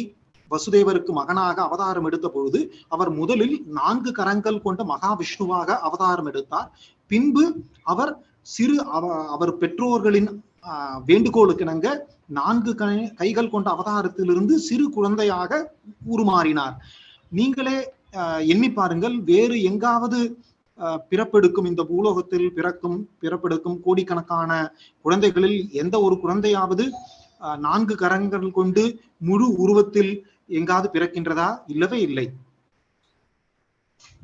வசுதேவருக்கு மகனாக அவதாரம் எடுத்த பொழுது அவர் முதலில் 4 கரங்கள் கொண்ட மகாவிஷ்ணுவாக அவதாரம் எடுத்தார். பின்பு அவர் அவர் பெற்றோர்களின் வேண்டுகோளுக்கு இணங்க 4 கைகள் கொண்ட அவதாரத்திலிருந்து சிறு குழந்தையாக உருமாறினார். நீங்களே எண்ணி பாருங்கள், வேறு எங்காவது பிறப்பெடுக்கும் இந்த பூலோகத்தில் பிறப்பெடுக்கும் கோடிக்கணக்கான குழந்தைகளில் எந்த ஒரு குழந்தையாவது 4 கரங்கள் கொண்டு முழு உருவத்தில் எங்காவது பிறக்கின்றதா? இல்லவே இல்லை.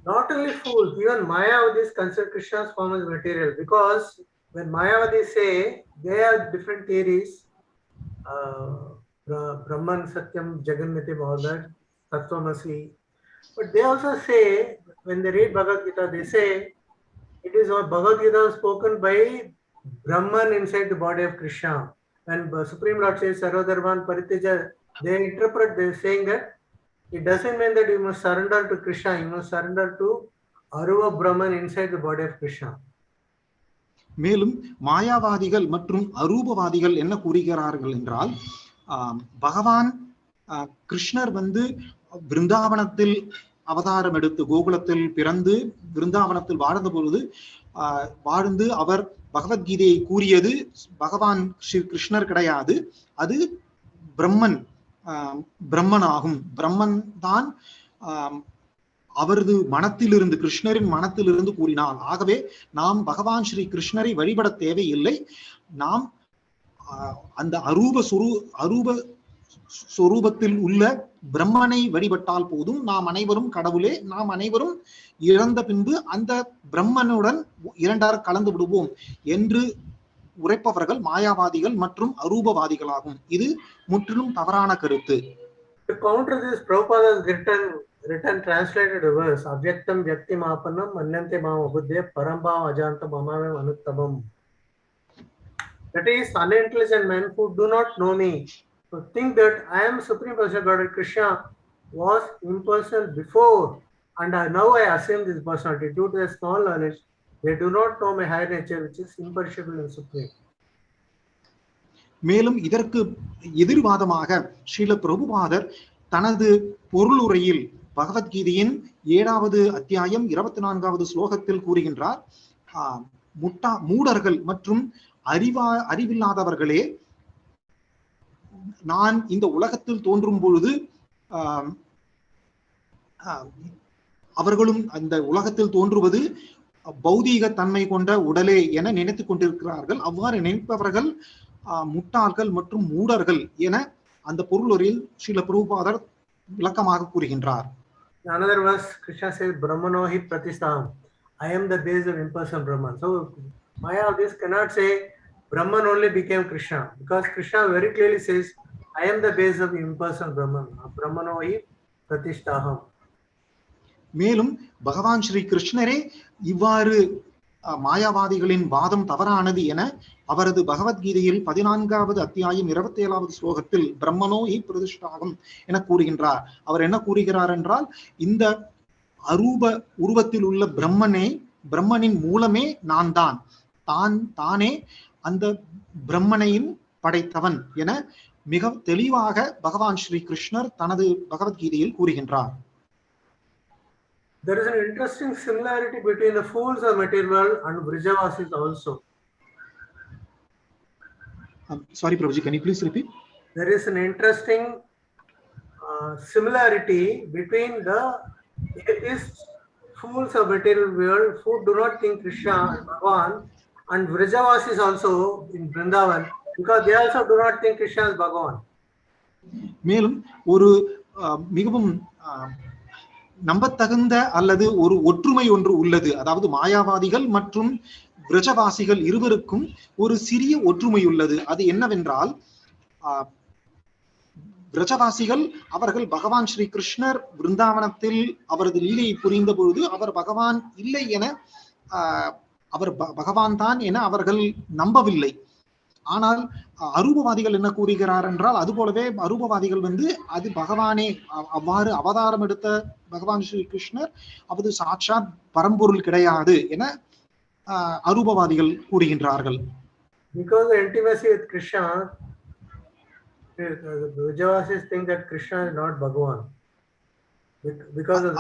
Not only fools, even Mayavadis consider Krishna's form as material, because when Mayavadis say they have different theories, Brahman, Satyam, Jagannatim, all that, Tattvamasi. But they also say, when they read Bhagavad Gita, they say it is what Bhagavad Gita was spoken by Brahman inside the body of Krishna. When Supreme Lord says Sarvadharman Parityaja, they interpret this saying that it doesn't mean that you must surrender to Krishna, you must surrender to Aruva Brahman inside the body of Krishna. மேலும் மாயாவாதிகள் மற்றும் அரூபவாதிகள் என்ன கூறுகிறார்கள் என்றால், பகவான் கிருஷ்ணர் பிருந்தாவனத்தில் அவதாரம் எடுத்து கோகுலத்தில் பிறந்து பிருந்தாவனத்தில் வாழ்ந்து அவர் பகவத்கீதையை கூறியது பகவான் ஸ்ரீ கிருஷ்ணர் கிடையாது, அது பிரம்மன் ஆகும். பிரம்மன் தான் அவரது மனத்திலிருந்து, கிருஷ்ணரின் மனத்திலிருந்து கூறினார். ஆகவே நாம் பகவான் ஸ்ரீ கிருஷ்ணரை வழிபட தேவையில்லை, நாம் அந்த அரூப சொரூபத்தில் உள்ள பிரம்மனை வழிபட்டால் போதும், நாம் அனைவரும் கடவுளே, நாம் அனைவரும் இறந்த பின்பு அந்த பிரம்மனுடன் இரண்டாக கலந்து விடுவோம் என்று உரைப்பவர்கள் மாயாவாதிகள் மற்றும் அரூபவாதிகளாகும். இது முற்றிலும் தவறான கருத்து. To counter this, Prabhupada has written translated verse, Avyaktam Vyaktim Apanam Manyante Mam Abudhe Parambhav Ajantam Amavem Anuttamam. That is, unintelligent men who do not know me, who think that I am Supreme Personality God, Krishna was impersonal before, and now I assume this personality. Due to their small knowledge, they do not know my higher nature, which is imperishable and supreme. மேலும் இதற்கு எதிர்வாதமாக ஸ்ரீல பிரபுபாதர் தனது பொருளுரையில் பகவத்கீதையின் 7வது அத்தியாயம் 24வது ஸ்லோகத்தில் கூறுகின்றார், மூடர்கள் மற்றும் அறிவில்லாதவர்களே, நான் இந்த உலகத்தில் தோன்றும் பொழுது அவர்களும் அந்த உலகத்தில் தோன்றுவது பௌதீக தன்மை கொண்ட உடலே என நினைத்துக் கொண்டிருக்கிறார்கள். அவ்வாறு நினைப்பவர்கள் முட்டாள்கள் மற்றும் மூடர்கள் என அந்த பொருளுரையில் ஸ்ரீல பிரபுபாதர் விளக்கமாக கூறுகின்றார். Another verse, Krishna says, Brahmanohi Pratistham, I am the base of impersonal Brahman. So Mayavadis cannot say Brahman only became Krishna, because Krishna very clearly says, I am the base of impersonal Brahman. Brahmanohi Pratisthaham. மேலும் பகவான் ஸ்ரீ கிருஷ்ணரே இவ்வாறு மாயாவாதிகளின் வாதம் தவறானது என அவரது பகவத்கீதையில் 14வது அத்தியாயம் 27வது ஸ்லோகத்தில் பிரம்மனோஹி பிரதிஷ்டாகம் என கூறுகின்றார். அவர் என்ன கூறுகிறார் என்றால், இந்த அரூப உருவத்தில் உள்ள பிரம்மனின் மூலமே நான் தானே அந்த பிரம்மனையும் படைத்தவன் என மிக தெளிவாக பகவான் ஸ்ரீ கிருஷ்ணர் தனது பகவத்கீதையில் கூறுகின்றார். There is an interesting similarity between the fools of material world and Vrijavasis also. Sorry, Prabhuji, can you please repeat? There is an interesting similarity between the atheists, fools of material world who do not think Krishna and Bhagavan, and Vrijavasis also in Vrindavan, because they also do not think Krishna is Bhagavan. மேலும் ஒரு மிகவும் நம்பத்தகுந்த அல்லது ஒரு ஒற்றுமை ஒன்று உள்ளது. அதாவது மாயாவாதிகள் மற்றும் விரஜவாசிகள் இருவருக்கும் ஒரு சிறிய ஒற்றுமை உள்ளது. அது என்னவென்றால், விரஜவாசிகள் அவர்கள் பகவான் ஸ்ரீ கிருஷ்ணர் பிருந்தாவனத்தில் அவரது லீலையை புரிந்த பொழுது அவர் பகவான் இல்லை என அவர் பகவான் தான் என அவர்கள் நம்பவில்லை. ஆனால் அரூபவாதிகள் என்ன கூறுகிறார் என்றால், அது போலவே அரூபவாதிகள் அது பகவானே, அவ்வாறு அவதாரம் எடுத்த பகவான் ஸ்ரீ கிருஷ்ணர் அது சாட்சாத் பரம்பொருள் கிடையாது என அரூபவாதிகள் கூறுகின்றார்கள். Because the intimacy with Krishna, the Vrijavasis think that Krishna is not Bhagavan. Because of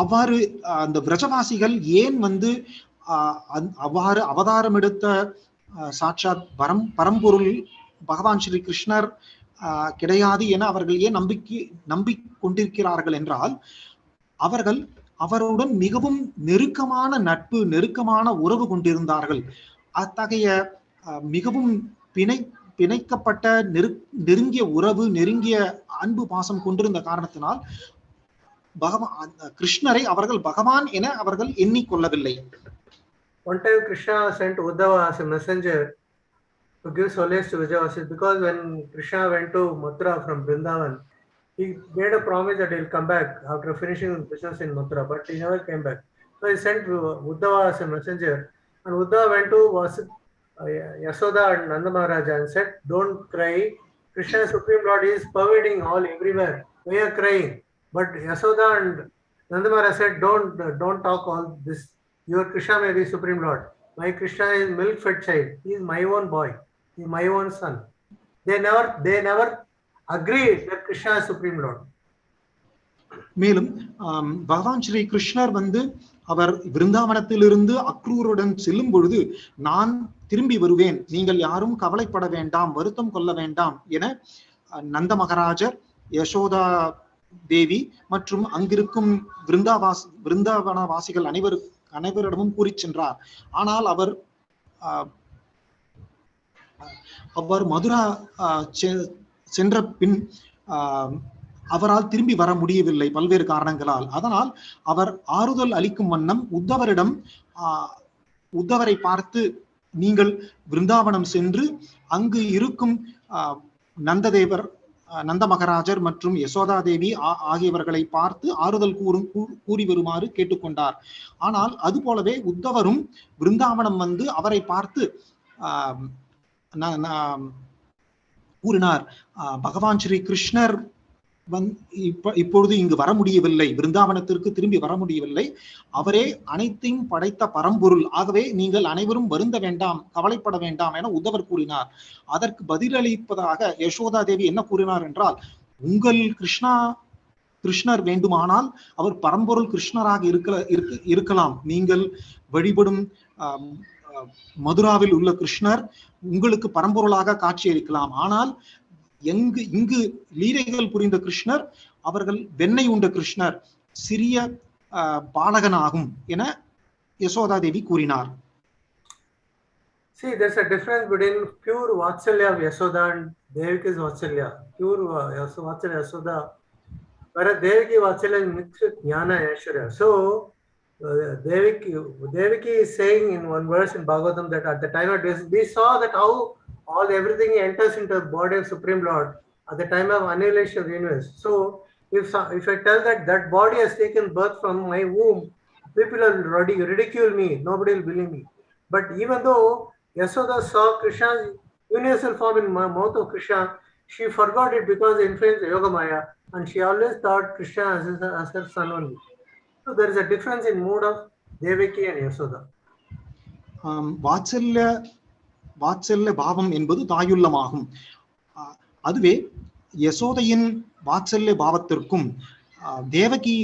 அவ்வாறு அந்த விரஜவாசிகள் ஏன் அவ்வாறு அவதாரம் எடுத்த சாட்சாத் பரம்பொருள் பகவான் ஸ்ரீ கிருஷ்ணர் கிடையாது என அவர்கள் ஏன் நம்பிக்கொண்டிருக்கிறார்கள் என்றால், அவர்கள் அவருடன் மிகவும் நெருக்கமான நட்பு, நெருக்கமான உறவு கொண்டிருந்தார்கள். அத்தகைய மிகவும் பிணைக்கப்பட்ட நெருங்கிய உறவு, நெருங்கிய அன்பு பாசம் கொண்டிருந்த காரணத்தினால் பகவான் கிருஷ்ணரை அவர்கள் பகவான் என அவர்கள் எண்ணிக்கொள்ளவில்லை. One time Krishna sent Uddhava as a messenger to give solace to Vijayavasi, because when Krishna went to Mathura from Vrindavan, he made a promise that he will come back after finishing business in Mathura, but he never came back. So he sent Uddhava as a messenger, and Uddhava went to Yasoda and Nanda Maharaja and said, "Don't cry. Krishna Supreme Lord is pervading all everywhere. We are crying." But Yasoda and Nanda Maharaja said, "Don't talk all this. Your Krishna may be Supreme Lord. My Krishna is milk-fed child. He is my own boy. He is my own son." They never agreed that Krishna is Supreme Lord. மேலும் பகவான் ஸ்ரீ கிருஷ்ணர் அவர் விருந்தாவனத்திலிருந்து அக்ரூருடன் செல்லும் பொழுது, நான் திரும்பி வருவேன், நீங்கள் யாரும் கவலைப்பட வேண்டாம், வருத்தம் கொள்ள வேண்டாம் என நந்த மகாராஜர், யசோதா தேவி மற்றும் அங்கிருக்கும் விருந்தாவனவாசிகள் அனைவரிடமும் கூறி சென்றார். ஆனால் அவர் மதுரா சென்ற பின் அவரால் திரும்பி வர முடியவில்லை பல்வேறு காரணங்களால். அதனால் அவர் ஆறுதல் அளிக்கும் வண்ணம் உத்தவரை பார்த்து, நீங்கள் விருந்தாவனம் சென்று அங்கு இருக்கும் நந்த மகாராஜர் மற்றும் யசோதா தேவி ஆகியவர்களை பார்த்து ஆறுதல் கூறி வருமாறு கேட்டுக்கொண்டார். ஆனால் அது போலவே உத்தவரும் விருந்தாவனம் அவரை பார்த்து கூறினார், பகவான் ஸ்ரீ கிருஷ்ணர் இப்பொழுது இங்கு வர முடியவில்லை, விருந்தாவனத்திற்கு திரும்பி வர முடியவில்லை, அவரே அனைத்தையும் படைத்த பரம்பொருள், ஆகவே நீங்கள் அனைவரும் வருந்த வேண்டாம், கவலைப்பட வேண்டாம் என உத்தவர் கூறினார். அதற்கு பதிலளிப்பதாக யசோதா தேவி என்ன கூறினார் என்றால், உங்கள் கிருஷ்ணர் வேண்டுமானால் அவர் பரம்பொருள் கிருஷ்ணராக இருக்கலாம், நீங்கள் வழிபடும் மதுராவில் உள்ள கிருஷ்ணர் உங்களுக்கு பரம்பொருளாக காட்சியளிக்கலாம், ஆனால் இங்கு லீலைகள் புரிந்த கிருஷ்ணர் அவர்கள் வெண்ணெய் உண்ட கிருஷ்ணர், சிறிய பாலகனாகும் என யசோதா தேவி கூறினார். See, there's a difference between pure Vatsalya of Yasoda and Devaki's Vatsalya. Pure Vatsalya Yasoda, whereas Devaki Vatsalya is mixed with Jnana and Aishwarya. So Devaki is saying in one verse in Bhagavatam that at the time of this, we saw that how everything enters into the body of Supreme Lord at the time of annihilation of the universe. So if I tell that body has taken birth from my womb, people will ridicule me, nobody will believe me. But even though Yasoda saw Krishna's universal form in the mouth of Krishna, she forgot it because of the influence of Yogamaya, and she always thought Krishna as her son only. So there is a difference in mood of Devaki and Yasoda. வாத்சல்ய பாவம் என்பது தாயுள்ளமாகும். அதுவே யசோதையின் வாத்சல்ய பாவத்திற்கும் தேவகி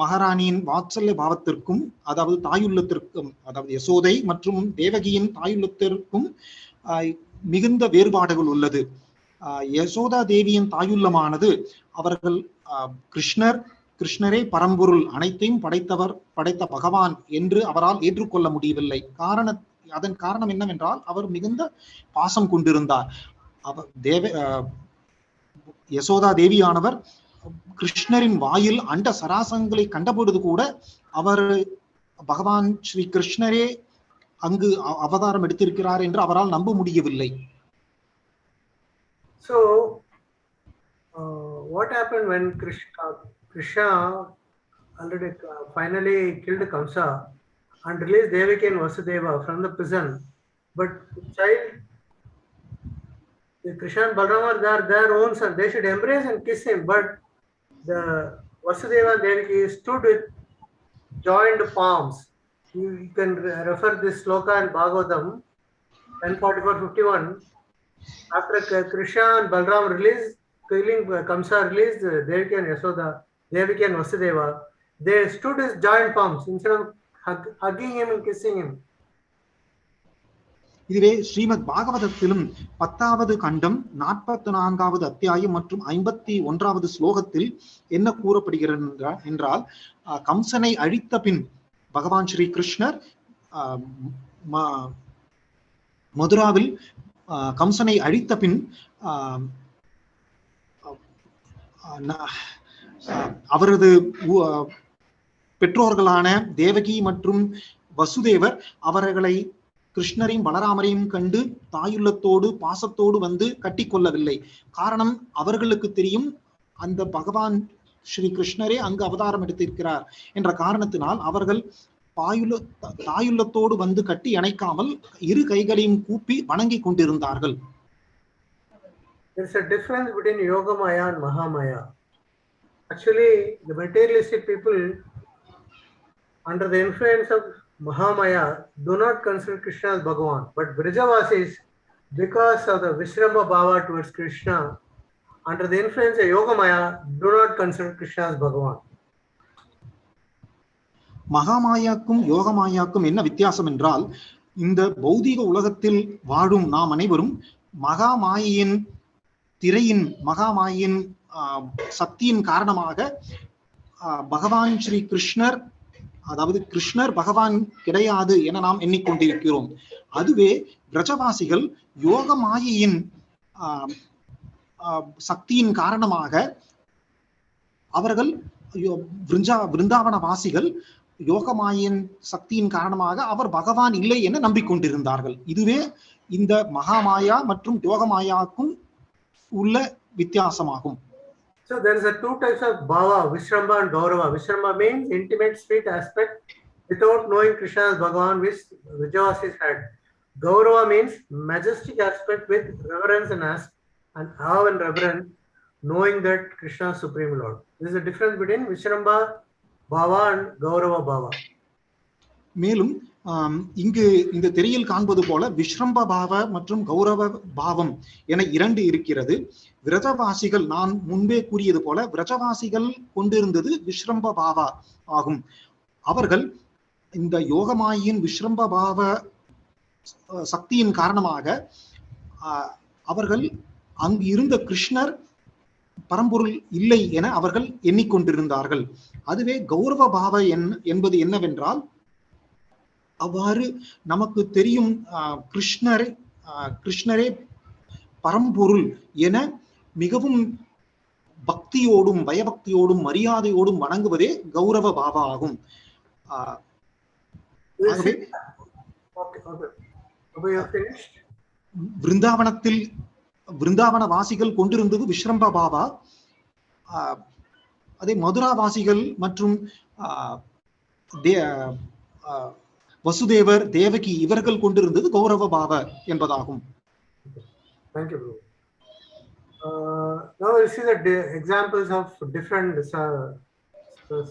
மகாராணியின் வாத்சல்ய பாவத்திற்கும், அதாவது தாயுள்ளத்திற்கும், அதாவது யசோதை மற்றும் தேவகியின் தாயுள்ளத்திற்கும் மிகுந்த வேறுபாடுகள் உள்ளது. யசோதா தேவியின் தாயுள்ளமானது அவர்கள் கிருஷ்ணரே பரம்பொருள், அனைத்தையும் படைத்த பகவான் என்று அவரால் ஏற்றுக்கொள்ள முடியவில்லை. அதன் காரணம் என்னவென்றால் அவர் மிகுந்த பாசம் கொண்டிருந்தார். யசோதா தேவியானவர் கிருஷ்ணரின் வாயில் அண்ட சராசங்களை கண்டபொழுது கூட அவர் பகவான் ஸ்ரீ கிருஷ்ணரே அங்கு அவதாரம் எடுத்திருக்கிறார் என்று அவரால் நம்ப முடியவில்லை. So what happened when Krishna already finally killed Kamsa and released Devaki and Vasudeva from the prison, but Krishna and Balram are their own son, they should embrace and kiss him, but the Vasudeva and Devaki stood with joined palms. You can refer this sloka in Bhagavatam 10:44-51. After Krishna and Balram killing Kamsa, released Devaki and Yasoda, Devaki and Vasudeva, they stood as joined palms instead of hugging him and kissing him. இதுவே ஸ்ரீமத் பாகவதத்திலும் 10வது கண்டம் 44வது அத்தியாயம் மற்றும் 51வது ஸ்லோகத்தில் என்ன கூறப்படுகிறது என்றால், கம்சனை அழித்த பின் பகவான் ஸ்ரீ கிருஷ்ணர் மதுராவில் கம்சனை அழித்த பின் அவரது பெற்றோர்களான தேவகி மற்றும் வசுதேவர் அவர்களை கிருஷ்ணரையும் பலராமரையும் கண்டு தாயுள்ளத்தோடு பாசத்தோடு வந்து கட்டி கொள்ளவில்லை. காரணம், அவர்களுக்கு தெரியும் அந்த பகவான் ஸ்ரீ கிருஷ்ணரே அங்கு அவதாரம் எடுத்திருக்கிறார் என்ற காரணத்தினால் அவர்கள் தாயுள்ளத்தோடு வந்து கட்டி அணைக்காமல் இரு கைகளையும் கூப்பி வணங்கி கொண்டிருந்தார்கள். There is a difference between Yogamaya and Mahamaya. Actually, the materialistic people, under the influence of Mahamaya, do not consider Krishna as Bhagavan. But Vrajavasis, because of the Vishramba Bhava towards Krishna, under the influence of Yogamaya, do not consider Krishna as Bhagavan. மகாமாயாக்கும் யோகமாயாக்கும் என்ன வித்தியாசம் என்றால், இந்த பௌதீக உலகத்தில் வாழும் நாம் அனைவரும் மகாமாயின் மகாமாயின் சக்தியின் காரணமாக பகவான் ஸ்ரீ கிருஷ்ணர், அதாவது கிருஷ்ணர் பகவான் கிடையாது என நாம் எண்ணிக்கொண்டிருக்கிறோம். அதுவே விரஜவாசிகள் யோக மாயையின் சக்தியின் காரணமாக அவர்கள் விருந்தாவன வாசிகள் யோகமாயின் சக்தியின் காரணமாக அவர் பகவான் இல்லை என நம்பிக்கொண்டிருந்தார்கள். இதுவே இந்த மகாமாயா மற்றும் யோகமாயாக்கும் உள்ள வித்தியாசமாகும். So there is a two types of bhava, Vishramba and Gaurava. Vishramba means intimate sweet aspect without knowing Krishna as Bhagavan, which Vrajavasis had. Gaurava means majestic aspect with reverence and awe and reverence, knowing that Krishna is Supreme Lord. There is a difference between Vishramba Bhava and Gaurava Bhava. மேலும் இங்கு இந்த திரையில் காண்பது போல விஸ்ரம்ப பாவ மற்றும் கௌரவ பாவம் என இரண்டு இருக்கிறது. விரஜவாசிகள், நான் முன்பே கூறியது போல விரஜவாசிகள் கொண்டிருந்தது விஸ்ரம்ப பாவா ஆகும். அவர்கள் இந்த யோகமாயின் விஸ்ரம்ப பாவ சக்தியின் காரணமாக அவர்கள் அங்கு இருந்த கிருஷ்ணர் பரம்பொருள் இல்லை என அவர்கள் எண்ணிக்கொண்டிருந்தார்கள். அதுவே கௌரவ பாவ என்பது என்னவென்றால், அவ்வாறு நமக்கு தெரியும் கிருஷ்ணரே பரம்பொருள் என மிகவும் பக்தியோடும் பயபக்தியோடும் மரியாதையோடும் வணங்குவதே கௌரவ பாவா ஆகும். விருந்தாவன வாசிகள் கொண்டிருந்தது விஸ்ரம்ப பாவா. அதே மதுரா வாசிகள் மற்றும் வசுதேவர் தேவகி இவர்கள் கொண்டிருந்தது கௌரவ பாவ என்பதாகும். Thank you, bro. Now we see the examples of different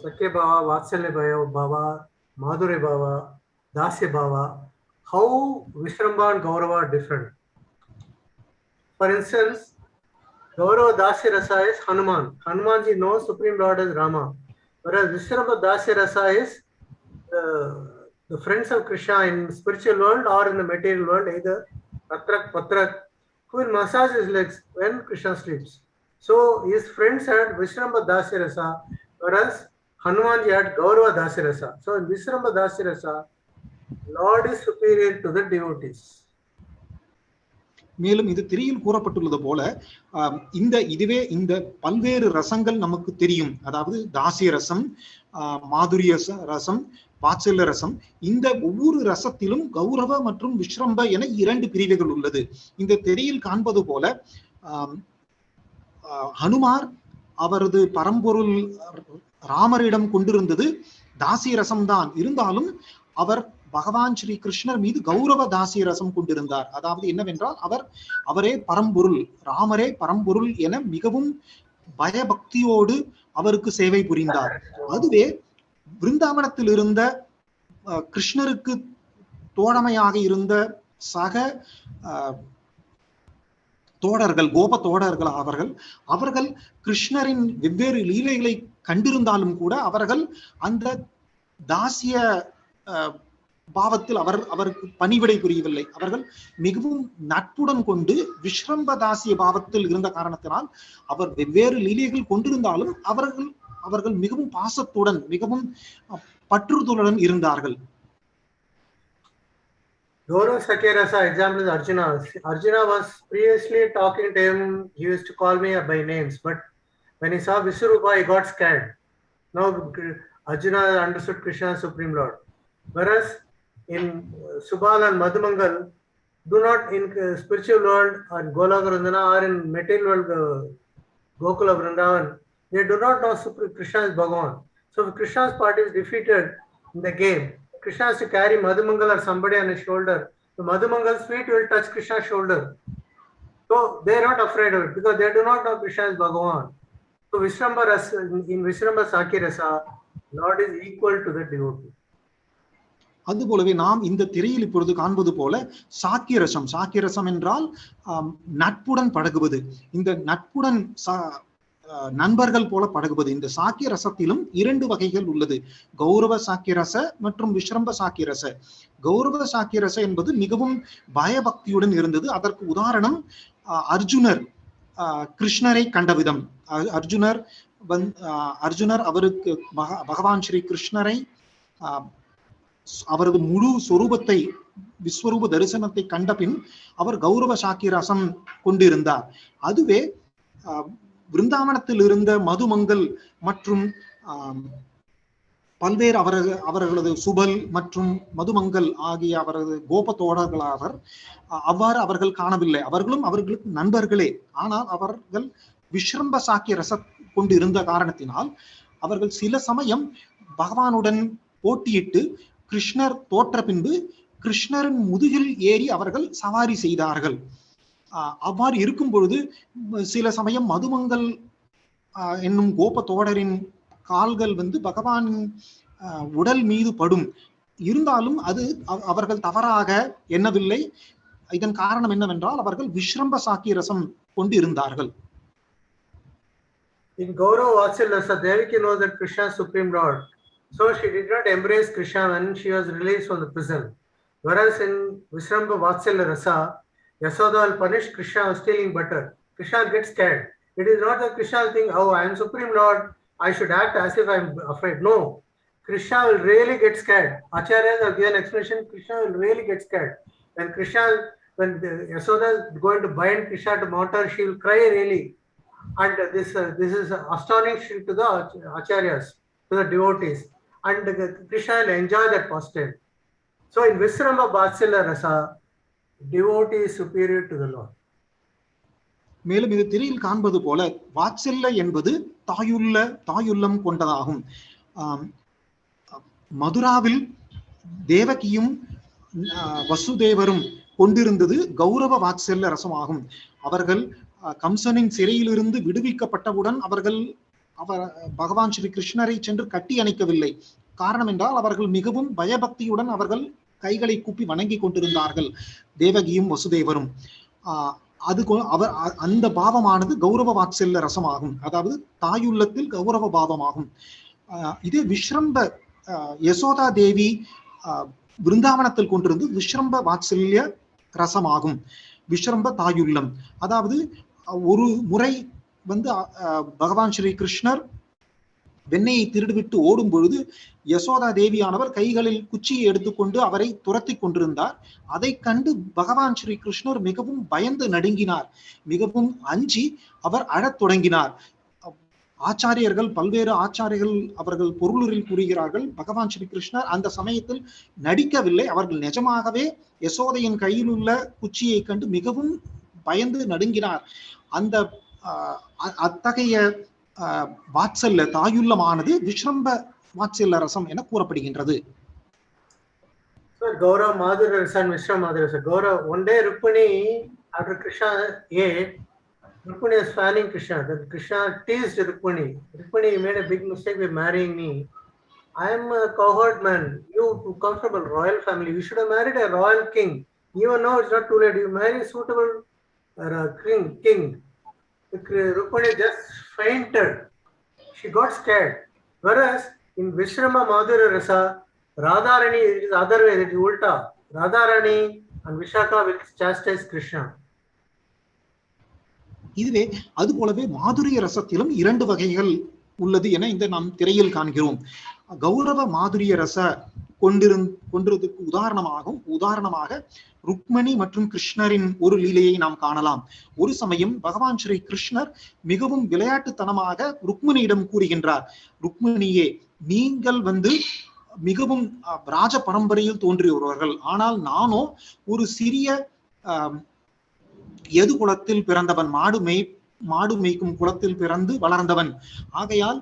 Sakya Bhava, Vatsalya Bhava, Madhurya Bhava, Dasya Bhava. How Vishramba and Gaurava are different. For instance, Gaurava Dasya Rasa is Hanuman. Hanumanji knows Supreme Lord as Rama. Whereas Vishramba Dasya Rasa is the friends of Krishna in spiritual world or in the material world, either Patrak, who will massage his legs when Krishna sleeps. So his friends had Vishramba Dasya Rasa, whereas Hanumanji had Gaurava Dasya Rasa. So in Vishramba Dasya Rasa, Lord is superior to the devotees. மேலும் இது திரியில் கூறப்பட்டுள்ளது போல இதுவே இந்த பல்வேறு ரசங்கள் நமக்கு தெரியும். அதாவது தாசிய ரசம், மாதுரிய ரசம், வாத்சல்ய ரசம். இந்த ஒவ்வொரு ரசத்திலும் கௌரவ மற்றும் விஸ்ரம்ப என இரண்டு பிரிவுகள் உள்ளது. இந்த திரையில் காண்பது போல ஹனுமார் அவரது பரம்பொருள் ராமரிடம் கொண்டிருந்தது தாசிய ரசம்தான். இருந்தாலும் அவர் பகவான் ஸ்ரீ கிருஷ்ணர் மீது கௌரவ தாசிய ரசம் கொண்டிருந்தார். அதாவது என்னவென்றால் அவரே பரம்பொருள், ராமரே பரம்பொருள் என மிகவும் பயபக்தியோடு அவருக்கு சேவை புரிந்தார். அதுவே விருந்தாவனத்தில் இருந்த கிருஷ்ணருக்கு தோழமையாக இருந்த சக தோழர்கள், கோப தோழர்கள் அவர்கள் கிருஷ்ணரின் வெவ்வேறு லீலைகளை கண்டிருந்தாலும் கூட அவர்கள் அந்த தாசிய பாவத்தில் அவருக்கு பணிவிடை புரியவில்லை. அவர்கள் மிகவும் நட்புடன் கொண்டு விஸ்ரம்ப தாசிய பாவத்தில் இருந்த காரணத்தினால் அவர் வெவ்வேறு லீலைகள் கொண்டிருந்தாலும் அவர்கள் மிகவும் பாசத்துடன் மிகவும் பற்றுதலுடன் இருந்தார்கள். Gaurav Sakya Rasa example is Arjuna. Arjuna was previously talking to him. He used to call me by names, but When he saw Vishwarupa, he got scared. Now Arjuna understood Krishna as Supreme Lord. Whereas in Subal and Madhumangal, do not in spiritual world or Golaka Vrindana or in material world Gokula Vrindavan, they do not know Krishna is Bhagavan. So if Krishna's party is defeated in the game, Krishna has to carry Madhumangal or somebody on his shoulder. The Madhumangal's feet will touch Krishna's shoulder. So they are not afraid of it because they do not know Krishna is Bhagavan. So Vishrambha in Vishrambha Sakya Rasa, Lord is equal to the devotee. அதுபோலவே நாம் இந்த திரையில் இப்பொழுது காண்பது போல சாக்கியரசம், சாக்கியரசம் என்றால் நட்புடன் பழகுவது, இந்த நட்புடன் நண்பர்கள் போல பழகுவது. இந்த சாக்கிய ரசத்திலும் இரண்டு வகைகள் உள்ளது, கௌரவ சாக்கியரச மற்றும் விஸ்ரம்ப சாக்கியரச. கௌரவ சாக்கியரச என்பது மிகவும் பயபக்தியுடன் இருந்தது. அதற்கு உதாரணம் அர்ஜுனர் கிருஷ்ணரை கண்ட விதம். அர்ஜுனர் அவருக்கு பகவான் ஸ்ரீ கிருஷ்ணரை அவரது முழு சொரூபத்தை விஸ்வரூப தரிசனத்தை கண்ட பின் அவர் கௌரவ சாக்கியரசம் கொண்டிருந்தார். அதுவே விருந்தாவனத்தில் இருந்த மதுமங்கல் மற்றும் பல்வேறு அவர்களது சுபல் மற்றும் மதுமங்கல் ஆகிய அவரது கோப தோழர்களாவர் அவ்வாறு அவர்கள் காணவில்லை. அவர்களும் அவர்களுக்கு நண்பர்களே, ஆனால் அவர்கள் விஸ்ரம்ப சாக்கிய ரச கொண்டு இருந்த காரணத்தினால் அவர்கள் சில சமயம் பகவானுடன் போட்டியிட்டு கிருஷ்ணர் தோற்ற பின்பு கிருஷ்ணரின் முதுகில் ஏறி அவர்கள் சவாரி செய்தார்கள். அவ்வாறு இருக்கும் பொழுது சில சமயம் மதுமங்கல் என்னும் கோப தோடரின் கால்கள் பகவானின் உடல் மீது படும். இருந்தாலும் அது அவர்கள் தவறாக எண்ணவில்லை. இதன் காரணம் என்னவென்றால் அவர்கள் விஸ்ரம்ப சாக்கிய ரசம் கொண்டு இருந்தார்கள். In Gaurava Vatsalya Rasa, Devaki knows that Krishna is Supreme Lord. So she did not embrace Krishna when she was released from the prison. Whereas in Vishramba Vatsalya Rasa, Yasoda will punish Krishna for stealing butter. Krishna gets scared. It is not that Krishna will think, oh, I am Supreme Lord, I should act as if I am afraid. No. Krishna will really get scared. Acharyas have given explanation, Krishna will really get scared. When Yasoda is going to bind Krishna to mortar, she will cry really. And this is astonishing to the Acharyas, to the devotees. And Krishna will enjoy that pastime. So in Vishramba Vatsalya Rasa, devotee is superior to the Lord. மேலும் இது திரையில் காண்பது போல வாத்சல்ய என்பது தாயுள்ளம் கொண்டதாகும். மதுராவில் தேவகியும் வசுதேவரும் கொண்டிருந்தது கௌரவ வாத்சல்ய ரசமாகும். அவர்கள் கம்சனின் சிறையிலிருந்து விடுவிக்கப்பட்டவுடன் அவர்கள் பகவான் ஸ்ரீ கிருஷ்ணரை சென்று கட்டி அணைக்கவில்லை. காரணம் என்றால் அவர்கள் மிகவும் பயபக்தியுடன் அவர்கள் கைகளை கூப்பி வணங்கி கொண்டிருந்தார்கள், தேவகியும் வசுதேவரும். அந்த பாவமானது கௌரவ வாத்சல்ய ரசமாகும், அதாவது தாயுள்ளத்தில் கௌரவ பாவமாகும். இதே விஸ்ரம்ப யசோதா தேவி விருந்தாவனத்தில் கொண்டிருந்து விஸ்ரம்ப வாத்சல்ய ரசமாகும், விஸ்ரம்ப தாயுள்ளம். அதாவது ஒரு முறை பகவான் ஸ்ரீ கிருஷ்ணர் வெண்ணையை திருடிவிட்டு ஓடும் பொழுது யசோதா தேவியானவர் கைகளில் குச்சியை எடுத்துக்கொண்டு அவரை துரத்தி கொண்டிருந்தார். அதை கண்டு பகவான் ஸ்ரீ கிருஷ்ணர் மிகவும் பயந்து நடுங்கினார், மிகவும் அஞ்சி அவர் அழத் தொடங்கினார். பல்வேறு ஆச்சாரியர்கள் அவர்கள் பொருளுரில் கூறுகிறார்கள், பகவான் ஸ்ரீ கிருஷ்ணர் அந்த சமயத்தில் நடிக்கவில்லை, அவர்கள் நிஜமாகவே யசோதையின் கையில் உள்ள குச்சியை கண்டு மிகவும் பயந்து நடுங்கினார். அந்த அத்தகைய வாத்சல்ய தாயுள்ளமானது விஸ்ரம்ப வாத்சல்ய ரசம் என கூறப்படுகின்றது. Gaurav Madhurya Rasa and Vishram Madhurya Rasa. Gaurav, one day Rukmini, after Krishna ate, Rukmini was fanning Krishna. Then Krishna teased Rukmini. Rukmini, you made a big mistake by marrying me. I am a cowherd man. You come from a royal family. You should have married a royal king. Even now it's not too late. You marry a suitable king. Rukmini just fainted. She got scared. Whereas in Vishrama Madhurya Rasa, Radharani is the other way, it is ulta. Radharani and Vishaka will chastise Krishna. இதுவே அது போலவே மாதுரிய ரசத்திலும் இரண்டு வகைகள் உள்ளது என இந்த நாம் திரையில் காண்கிறோம். கௌரவ மாதுரிய ரச கொண்டிருந்ததுக்கு உதாரணமாக ருக்மணி மற்றும் கிருஷ்ணரின் ஒரு லீலையை நாம் காணலாம். ஒரு சமயம் பகவான் ஸ்ரீ கிருஷ்ணர் மிகவும் விளையாட்டுத்தனமாக ருக்மணியிடம் கூறுகின்றார், ருக்மணியே, நீங்கள் மிகவும் ராஜ பரம்பரையில் தோன்றியவர்கள், ஆனால் நானோ ஒரு சிறிய எது குலத்தில் பிறந்தவன், மாடு மேய்க்கும் குலத்தில் பிறந்து வளர்ந்தவன். ஆகையால்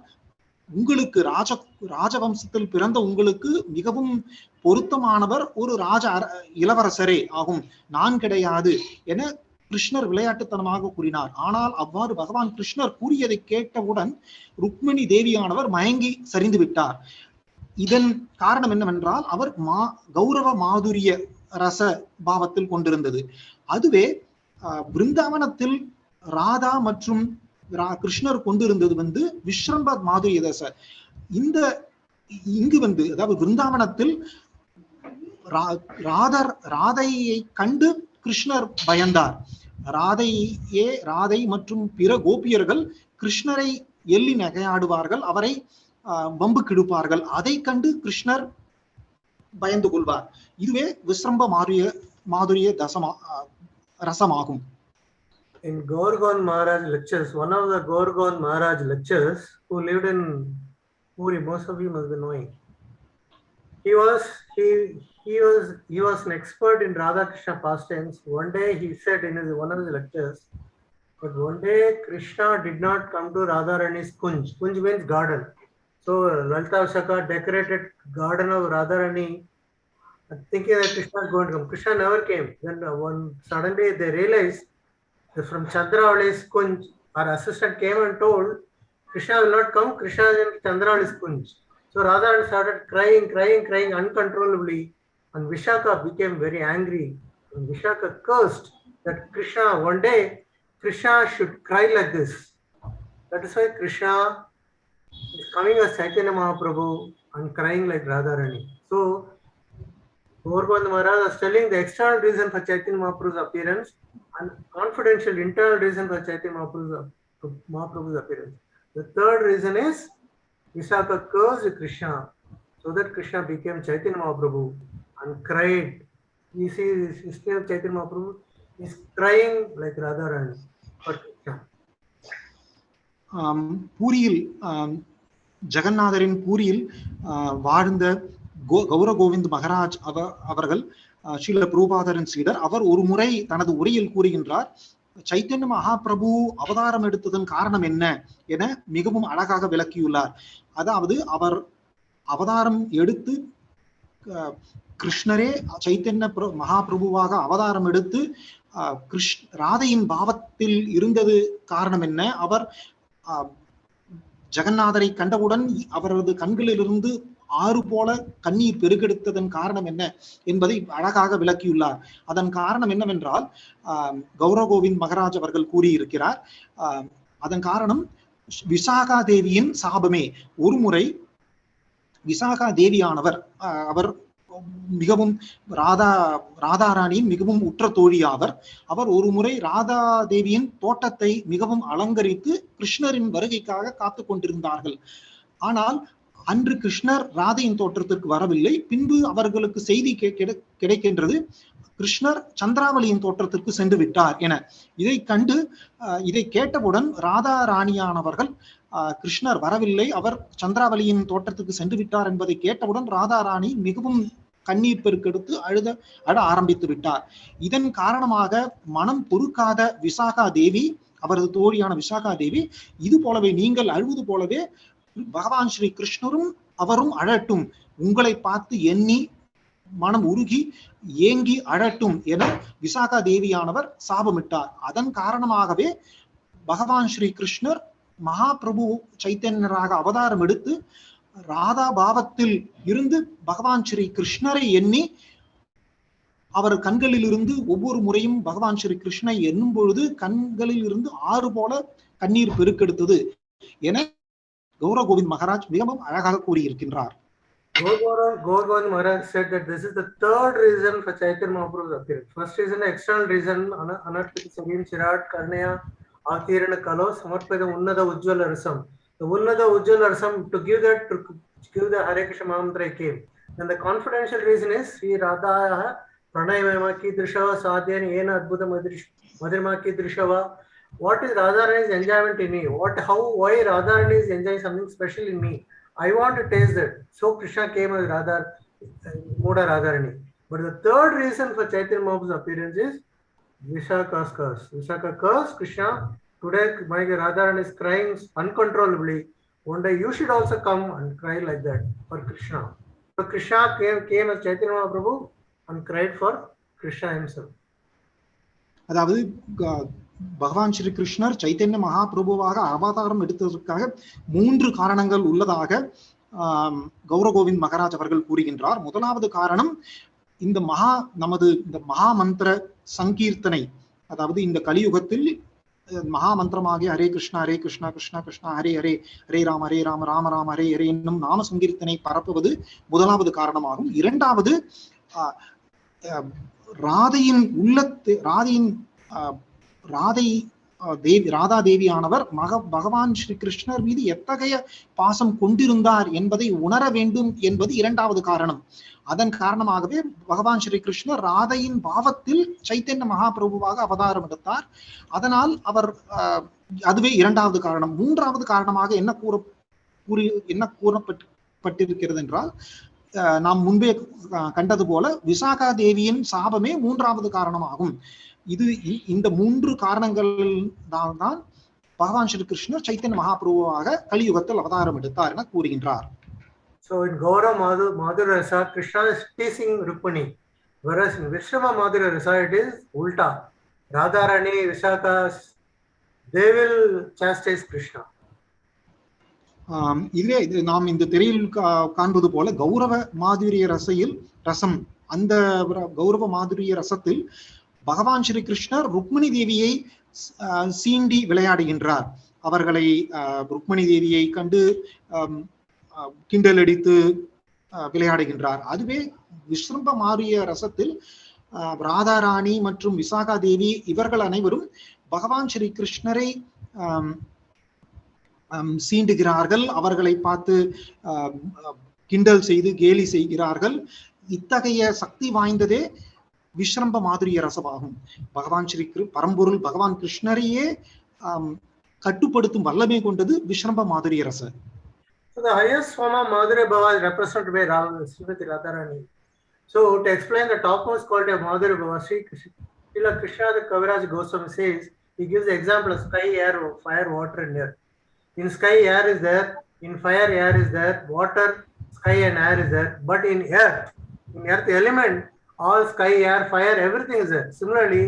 உங்களுக்கு ராஜவம்சத்தில் பிறந்த உங்களுக்கு மிகவும் பொருத்தமானவர் ஒரு இளவரசரே ஆகும், நான் கிடையாது என கிருஷ்ணர் விளையாட்டுத்தனமாக கூறினார். ஆனால் அவ்வாறு பகவான் கிருஷ்ணர் கூறியதை கேட்டவுடன் ருக்மிணி தேவியானவர் மயங்கி சரிந்து விட்டார். இதன் காரணம் என்னவென்றால் அவர் கௌரவ மாதுரிய ரச பாவத்தில் கொண்டிருந்தது. அதுவே பிருந்தாவனத்தில் ராதா மற்றும் கிருஷ்ணர் கொண்டிருந்தது விஸ்ரம்ப மாதுரிய தசை. இங்கு அதாவது பிருந்தாவனத்தில் ராதையை கண்டு கிருஷ்ணர் பயந்தார். ராதை மற்றும் பிற கோபியர்கள் கிருஷ்ணரை எள்ளி நகையாடுவார்கள், அவரை வம்பு கிடுப்பார்கள். அதை கண்டு கிருஷ்ணர் பயந்து கொள்வார். இதுவே விஸ்ரம்ப மாதுரிய ரசமாகும். In Gorgon Maharaj lectures, one of the Gorgon Maharaj lectures, who lived in Puri, most of you must be knowing. He was an expert in Radha Krishna pastimes. One day he said in one of his lectures, but one day Krishna did not come to Radharani's kunj. Kunj means garden. So Lalita Shaka decorated garden of Radharani, thinking that Krishna is going to come. Krishna never came. Then suddenly they realized from Chandravali's kunj, our assistant came and told Krishna will not come, Krishna is in Chandravali's kunj. So Radha started crying uncontrollably, and Vishaka became very angry. And Vishaka cursed that Krishna, one day Krishna should cry like this. That is why Krishna is coming as Chaitanya Mahaprabhu and crying like Radharani. So Gorgon Maharaj was telling the external reason for Chaitanya Mahaprabhu's appearance and confidential internal reason for Chaitanya Mahaprabhu's appearance. The third reason is Vishaka cursed Krishna so that Krishna became Chaitanya Mahaprabhu and cried. You see this history of Chaitanya Mahaprabhu is crying like Radharani for Krishna. பூரியில் ஜெகநாதரின் பூரியில் வாழ்ந்த கௌர கோவிந்த் மகாராஜ் அவர்கள் ஸ்ரீல பிரபுபாதரின் சீடர். அவர் ஒரு முறை தனது உரையில் கூறுகின்றார், சைத்தன்ய மகாபிரபு அவதாரம் எடுத்ததன் காரணம் என்ன என மிகவும் அழகாக விளக்கியுள்ளார். அதாவது அவர் அவதாரம் எடுத்து கிருஷ்ணரே சைத்தன்ய மகாபிரபுவாக அவதாரம் எடுத்து ராதையின் பாவத்தில் இருந்தது காரணம் என்ன, அவர் ஜெகநாதரை கண்டவுடன் அவரது கண்களிலிருந்து ஆறு போல கண்ணீர் பெருகெடுத்ததன் காரணம் என்ன என்பதை அழகாக விளக்கியுள்ளார். அதன் காரணம் என்னவென்றால் கௌர கோவிந்த் மகாராஜ் அவர்கள் கூறியிருக்கிறார், அதன் காரணம் விசாகா தேவியின் சாபமே. ஒரு முறை விசாகா தேவியானவர் அவர் மிகவும் ராதாராணியின் மிகவும் உற்ற தோழியாவர். அவர் ஒரு முறை ராதா தேவியின் தோட்டத்தை மிகவும் அலங்கரித்து கிருஷ்ணரின் வருகைக்காக காத்து கொண்டிருந்தார்கள். ஆனால் அன்று கிருஷ்ணர் ராதையின் தோற்றத்திற்கு வரவில்லை. பின்பு அவர்களுக்கு செய்தி கிடைக்கின்றது, கிருஷ்ணர் சந்திராவளியின் தோற்றத்திற்கு சென்று விட்டார் என. இதை கேட்டவுடன் ராதா ராணியானவர்கள் கிருஷ்ணர் வரவில்லை, அவர் சந்திராவளியின் தோற்றத்துக்கு சென்று விட்டார் என்பதை கேட்டவுடன் ராதா ராணி மிகவும் கண்ணீர் பெருக்கெடுத்து அழ ஆரம்பித்து விட்டார். இதன் காரணமாக மனம் பொறுக்காத விசாகா தேவி, அவரது தோழியான விசாகா தேவி, இது போலவே நீங்கள் அழுவது போலவே பகவான் ஸ்ரீ கிருஷ்ணரும் அவரும் அழட்டும், உங்களை பார்த்து எண்ணி மனம் உருகி ஏங்கி அழட்டும் என விசாகா தேவியானவர் சாபமிட்டார். அதன் காரணமாகவே பகவான் ஸ்ரீ கிருஷ்ணர் மகாபிரபு சைத்தன்யராக அவதாரம் எடுத்து ராதா பாவத்தில் இருந்து பகவான் ஸ்ரீ கிருஷ்ணரை எண்ணி அவர் கண்களில் இருந்து ஒவ்வொரு முறையும் பகவான் ஸ்ரீ கிருஷ்ணரை எண்ணும் பொழுது கண்களில் இருந்து ஆறு போல கண்ணீர் பெருக்கெடுத்தது என கௌர கோவிந்த் மகாராஜ் மிகவும் அழகாக கூறியிருக்கின்றார். Gorgon Maharaj said that this is the third reason for Chaitanya Mahaprabhu's appearance. First reason, the external reason, Anarpita Sarim Chirat Karnaya Atirana Kalo Samarpada Unnada Ujjwala Rasam. The Unnada Ujjwala Rasam, to give the Hare Krishna Mahamantra came. And the confidential reason is Sri Radha Pranayama Kidrishava Sadhyani Ena Adbhuta Madhurima Kidrishava. What is Radharani's enjoyment in me? Why Radharani is enjoying something special in me? I want to taste that. So Krishna came as Muda Radharani. But the third reason for Chaitanya Mahaprabhu's appearance is Vishaka's curse. Vishaka curse, Krishna, today my Radharani is crying uncontrollably. One day you should also come and cry like that for Krishna. So Krishna came as Chaitanya Mahaprabhu and cried for Krishna himself. அதாவது பகவான் ஸ்ரீ கிருஷ்ணர் சைத்தன்ய மகாபிரபுவாக அவதாரம் எடுத்ததற்காக 3 காரணங்கள் உள்ளதாக கௌரகோவிந்த் மகாராஜ் அவர்கள் கூறுகின்றார். முதலாவது காரணம் இந்த மகா மந்திர சங்கீர்த்தனை, அதாவது இந்த கலியுகத்தில் மகா மந்திரமாகிய ஹரே கிருஷ்ணா கிருஷ்ணா கிருஷ்ணா ஹரே ஹரே ஹரே ராம ராம ராம ஹரே ஹரே என்னும் நாம சங்கீர்த்தனை பரப்புவது முதலாவது காரணமாகும். இரண்டாவது ராதா தேவியானவர் பகவான் ஸ்ரீ கிருஷ்ணர் மீது எத்தகைய பாசம் கொண்டிருந்தார் என்பதை உணர வேண்டும் என்பது இரண்டாவது காரணம். அதன் காரணமாகவே பகவான் ஸ்ரீ கிருஷ்ணர் ராதையின் பாவத்தில் சைத்தன்ய மகாபிரபுவாக அவதாரம் எடுத்தார். அதனால் அவர் அதுவே இரண்டாவது காரணம். மூன்றாவது காரணமாக என்ன கூறப்பட்டிருக்கிறது என்றால், நாம் முன்பே கண்டது போல விசாகா தேவியின் சாபமே மூன்றாவது காரணமாகும். இந்த 3 காரணங்கள் தான் பகவான் ஸ்ரீ கிருஷ்ணர் சைத்தன்ய மகாபிரபுவாக கலியுகத்தில் அவதாரம் எடுத்தார் என கூறுகின்றார். So in Gaura Madhura Rasa, Krishna is teasing Rukmini, whereas in Vishrama Madhura Rasa it is ulta. Radharani, Vishaka, they will chastise Krishna. இதுவே நாம் இந்த திரையில் காண்பது போல கௌரவ மாதுரிய ரசம், அந்த கௌரவ மாதுரிய ரசத்தில் பகவான் ஸ்ரீ கிருஷ்ணர் ருக்மிணி தேவியை சீண்டி விளையாடுகின்றார். அவர்களை ருக்மிணி தேவியை கண்டு கிண்டல் அடித்து விளையாடுகின்றார். அதுவே விஸ்ரம்ப மாறிய ரசத்தில் ராதாராணி மற்றும் விசாகா தேவி இவர்கள் அனைவரும் பகவான் ஸ்ரீ கிருஷ்ணரை சீண்டுகிறார்கள், அவர்களை பார்த்து கிண்டல் செய்து கேலி செய்கிறார்கள். இத்தகைய சக்தி வாய்ந்ததே விஸ்ரம்ப மாதுரிய ரசமாகும். பகவான் ஸ்ரீ பரம்பொருள் பகவான் கிருஷ்ணரையே கட்டுப்படுத்தும் வல்லமை கொண்டது விஸ்ரம்ப மாதுரிய ரச. So the highest form of Madhurya Bhava is represented by Srimati Radharani. So to explain the topmost quality of Madhurya Bhava, Sri Krishna the Kaviraj Goswami says, he gives the example of sky, air, fire, water and air. In sky, air is there. In fire, air is there. Water, sky and air is there. But in earth element, all sky, air, fire, everything is there. Similarly,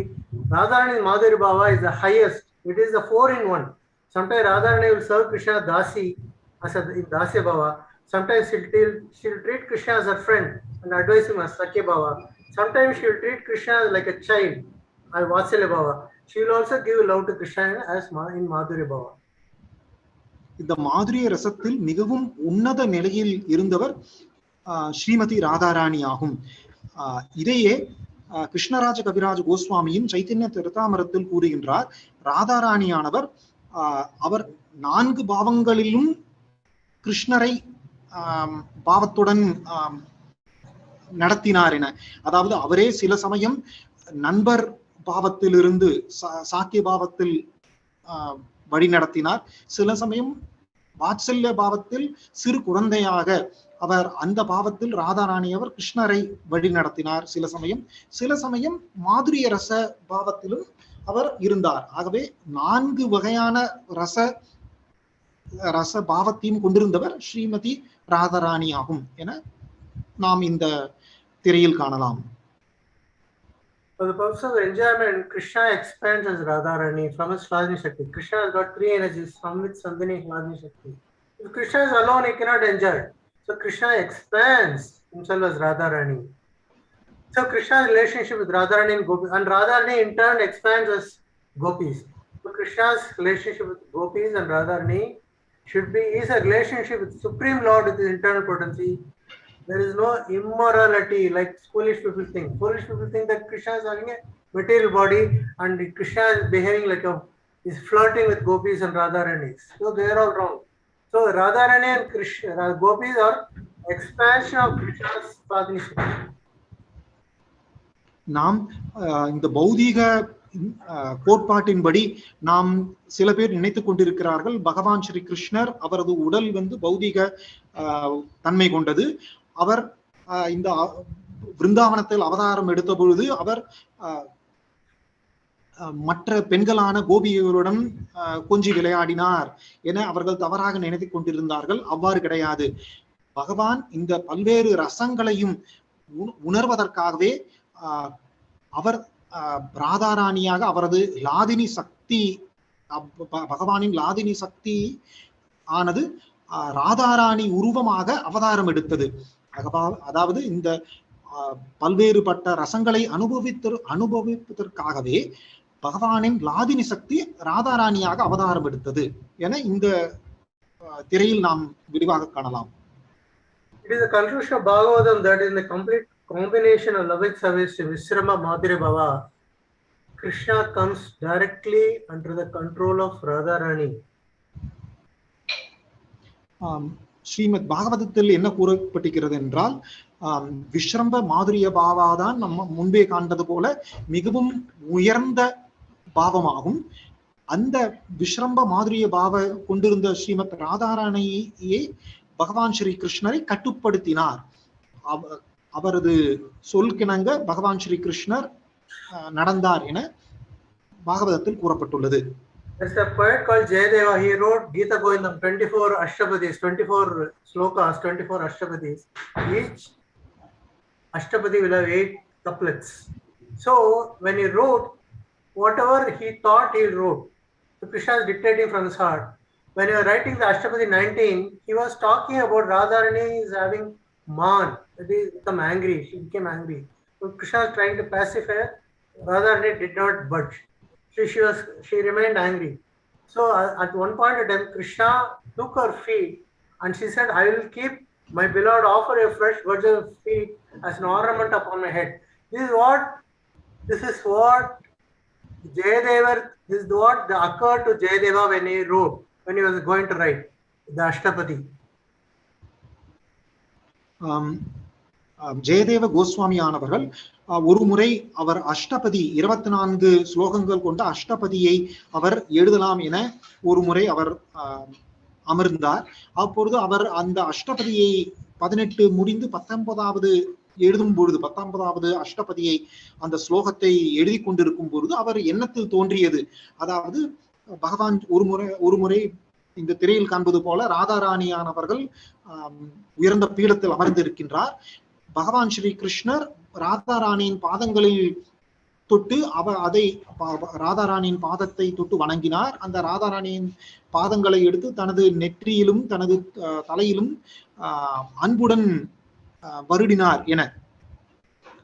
Radharani's Madhurya Bhava is the highest. It is the 4-in-1. Sometimes Radharani will serve Krishna Dasi as in Dasya Bhava. Sometimes she'll treat Krishna as her friend and advise him as Sakya Bhava. Sometimes she'll treat Krishna like a child, as Vatsalya Bhava. She will also give love to Krishna as in Madhurya Bhava. இந்த மாதுரிய ரசத்தில் மிகவும் உன்னத நிலையில் இருந்தவர் ஸ்ரீமதி ராதாராணி ஆகும். இதையே கிருஷ்ணராஜ கவிராஜ் கோஸ்வாமியின் சைத்தன்ய திருத்தாமரத்தில் கூறுகின்றார். ராதாராணியானவர் அவர் 4 பாவங்களிலும் கிருஷ்ணரை பாவத்துடன் நடத்தினார் என. அதாவது அவரே சில சமயம் நண்பர் பாவத்திலிருந்து சாக்கிய பாவத்தில் வழி நடத்தினார், சில சமயம் வாத்சல்ய பாவத்தில் சிறு குழந்தையாக அவர் அந்த பாவத்தில் ராதாராணி அவர் கிருஷ்ணரை வழி நடத்தினார், சில சமயம் மாதுரிய ரச பாவத்திலும் அவர் இருந்தார். ஆகவே 4 வகையான ரச பாவத்தையும் கொண்டிருந்தவர் ஸ்ரீமதி ராதாராணி ஆகும் என நாம் இந்த திரையில் காணலாம். For the purpose of enjoyment, Krishna expands as Radharani from his Hladni Shakti. Krishna has got 3 energies from which Sandhini Hladni Shakti. If Krishna is alone, he cannot enjoy. So Krishna expands himself as Radharani. So Krishna's relationship with Radharani and Gopis, and Radharani in turn expands as Gopis. So Krishna's relationship with Gopis and Radharani is a relationship with Supreme Lord with his internal potency. There is no immorality like foolish people think. Foolish people think that Krishna is having a material body and Krishna is behaving like is flirting with Gopis and Radharani. So they are all wrong. So Radharani and Krishna, Gopis are expansion of Krishna's Padnisha. நாம் இந்த பௌதீக கோட்பாட்டின்படி நாம் சில பேர் நினைத்துக் கொண்டிருக்கிறார்கள் பகவான் ஸ்ரீ கிருஷ்ணர் அவரது உடல் பௌதீக தன்மை கொண்டது. அவர் இந்த விருந்தாவனத்தில் அவதாரம் எடுத்த பொழுது அவர் மற்ற பெண்களான கோபிகளுடன் கொஞ்சி விளையாடினார் என அவர்கள் தவறாக நினைத்துக் கொண்டிருந்தார்கள். அவ்வாறு கிடையாது. பகவான் இந்த பல்வேறு ரசங்களையும் உணர்வதற்காகவே அவர் ராதாராணியாக அவரது லாதினி சக்தி பகவானின் லாதினி சக்தி ஆனது ராதாராணி உருவமாக அவதாரம் எடுத்தது. அதாவது இந்த பல்வேறுபட்ட ரசங்களை அனுபவிப்பதற்காகவே பகவானின் லாதினி சக்தி ராதாராணியாக அவதாரம் எடுத்தது என இந்த திரையில் நாம் விரிவாக காணலாம். It is the conclusion of Bhagavatam that in the complete combination of loving service to Vishrama Madhurya Bhava, Krishna comes directly under the control of Radharani. Srimad பாகவதத்தில் என்ன கூறப்பட்டிருக்கிறது என்றால் விஸ்ரம்ப மாதுரிய பாவாதான் நம்ம முன்பே காண்பது போல மிகவும் உயர்ந்த பாவமாகும். அந்த விஸ்ரம்ப மாதுரிய பாவ கொண்டிருந்த ஸ்ரீமத் ராதாராணியை பகவான் ஸ்ரீ கிருஷ்ணரை கட்டுப்படுத்தினார். அவரது சொல்கிணங்க பகவான் ஸ்ரீ கிருஷ்ணர் நடந்தார் என பாகவதத்தில் கூறப்பட்டுள்ளது. There's a poet called Jayadeva. He wrote Gita Govindam, 24 Ashtapadis, 24 slokas, 24 Ashtapadis. Each Ashtapadi will have 8 couplets. So when he wrote, whatever he thought he wrote, so Krishna is dictating from his heart. When he was writing the Ashtapadi 19, he was talking about Radharani is having man, that is become angry, she became angry. So Krishna was trying to pacify her. Radharani did not budge. She remained angry. So at one point in time, Krishna took her feet and she said, I will keep my beloved offer a fresh virgin feet as an ornament upon my head. This is what occurred to Jayadeva when he wrote, when he was going to write the Ashtapadi. Jayadeva கோஸ்வாமியானவர்கள் ஒரு முறை அவர் அஷ்டபதி 24 ஸ்லோகங்கள் கொண்ட அஷ்டபதியை அவர் எழுதலாம் என ஒரு முறை அவர் அமர்ந்தார். அப்பொழுது அவர் அந்த அஷ்டபதியை 18 முடிந்து 19வது எழுதும் பொழுது 19வது அஷ்டபதியை அந்த ஸ்லோகத்தை எழுதி கொண்டிருக்கும் பொழுது அவர் எண்ணத்தில் தோன்றியது, அதாவது பகவான் ஒரு முறை இந்த திரையில் காண்பது போல ராதாராணியானவர்கள் உயர்ந்த பீடத்தில் அமர்ந்திருக்கின்றார். பகவான் ஸ்ரீ கிருஷ்ணர் ராதாராணியின் பாதங்களில் தொட்டு ராதாராணியின் பாதத்தை தொட்டு வணங்கினார். அந்த ராதாராணியின் பாதங்களை எடுத்து தனது நெற்றியிலும் தனது தலையிலும் அன்புடன் வருடினார் என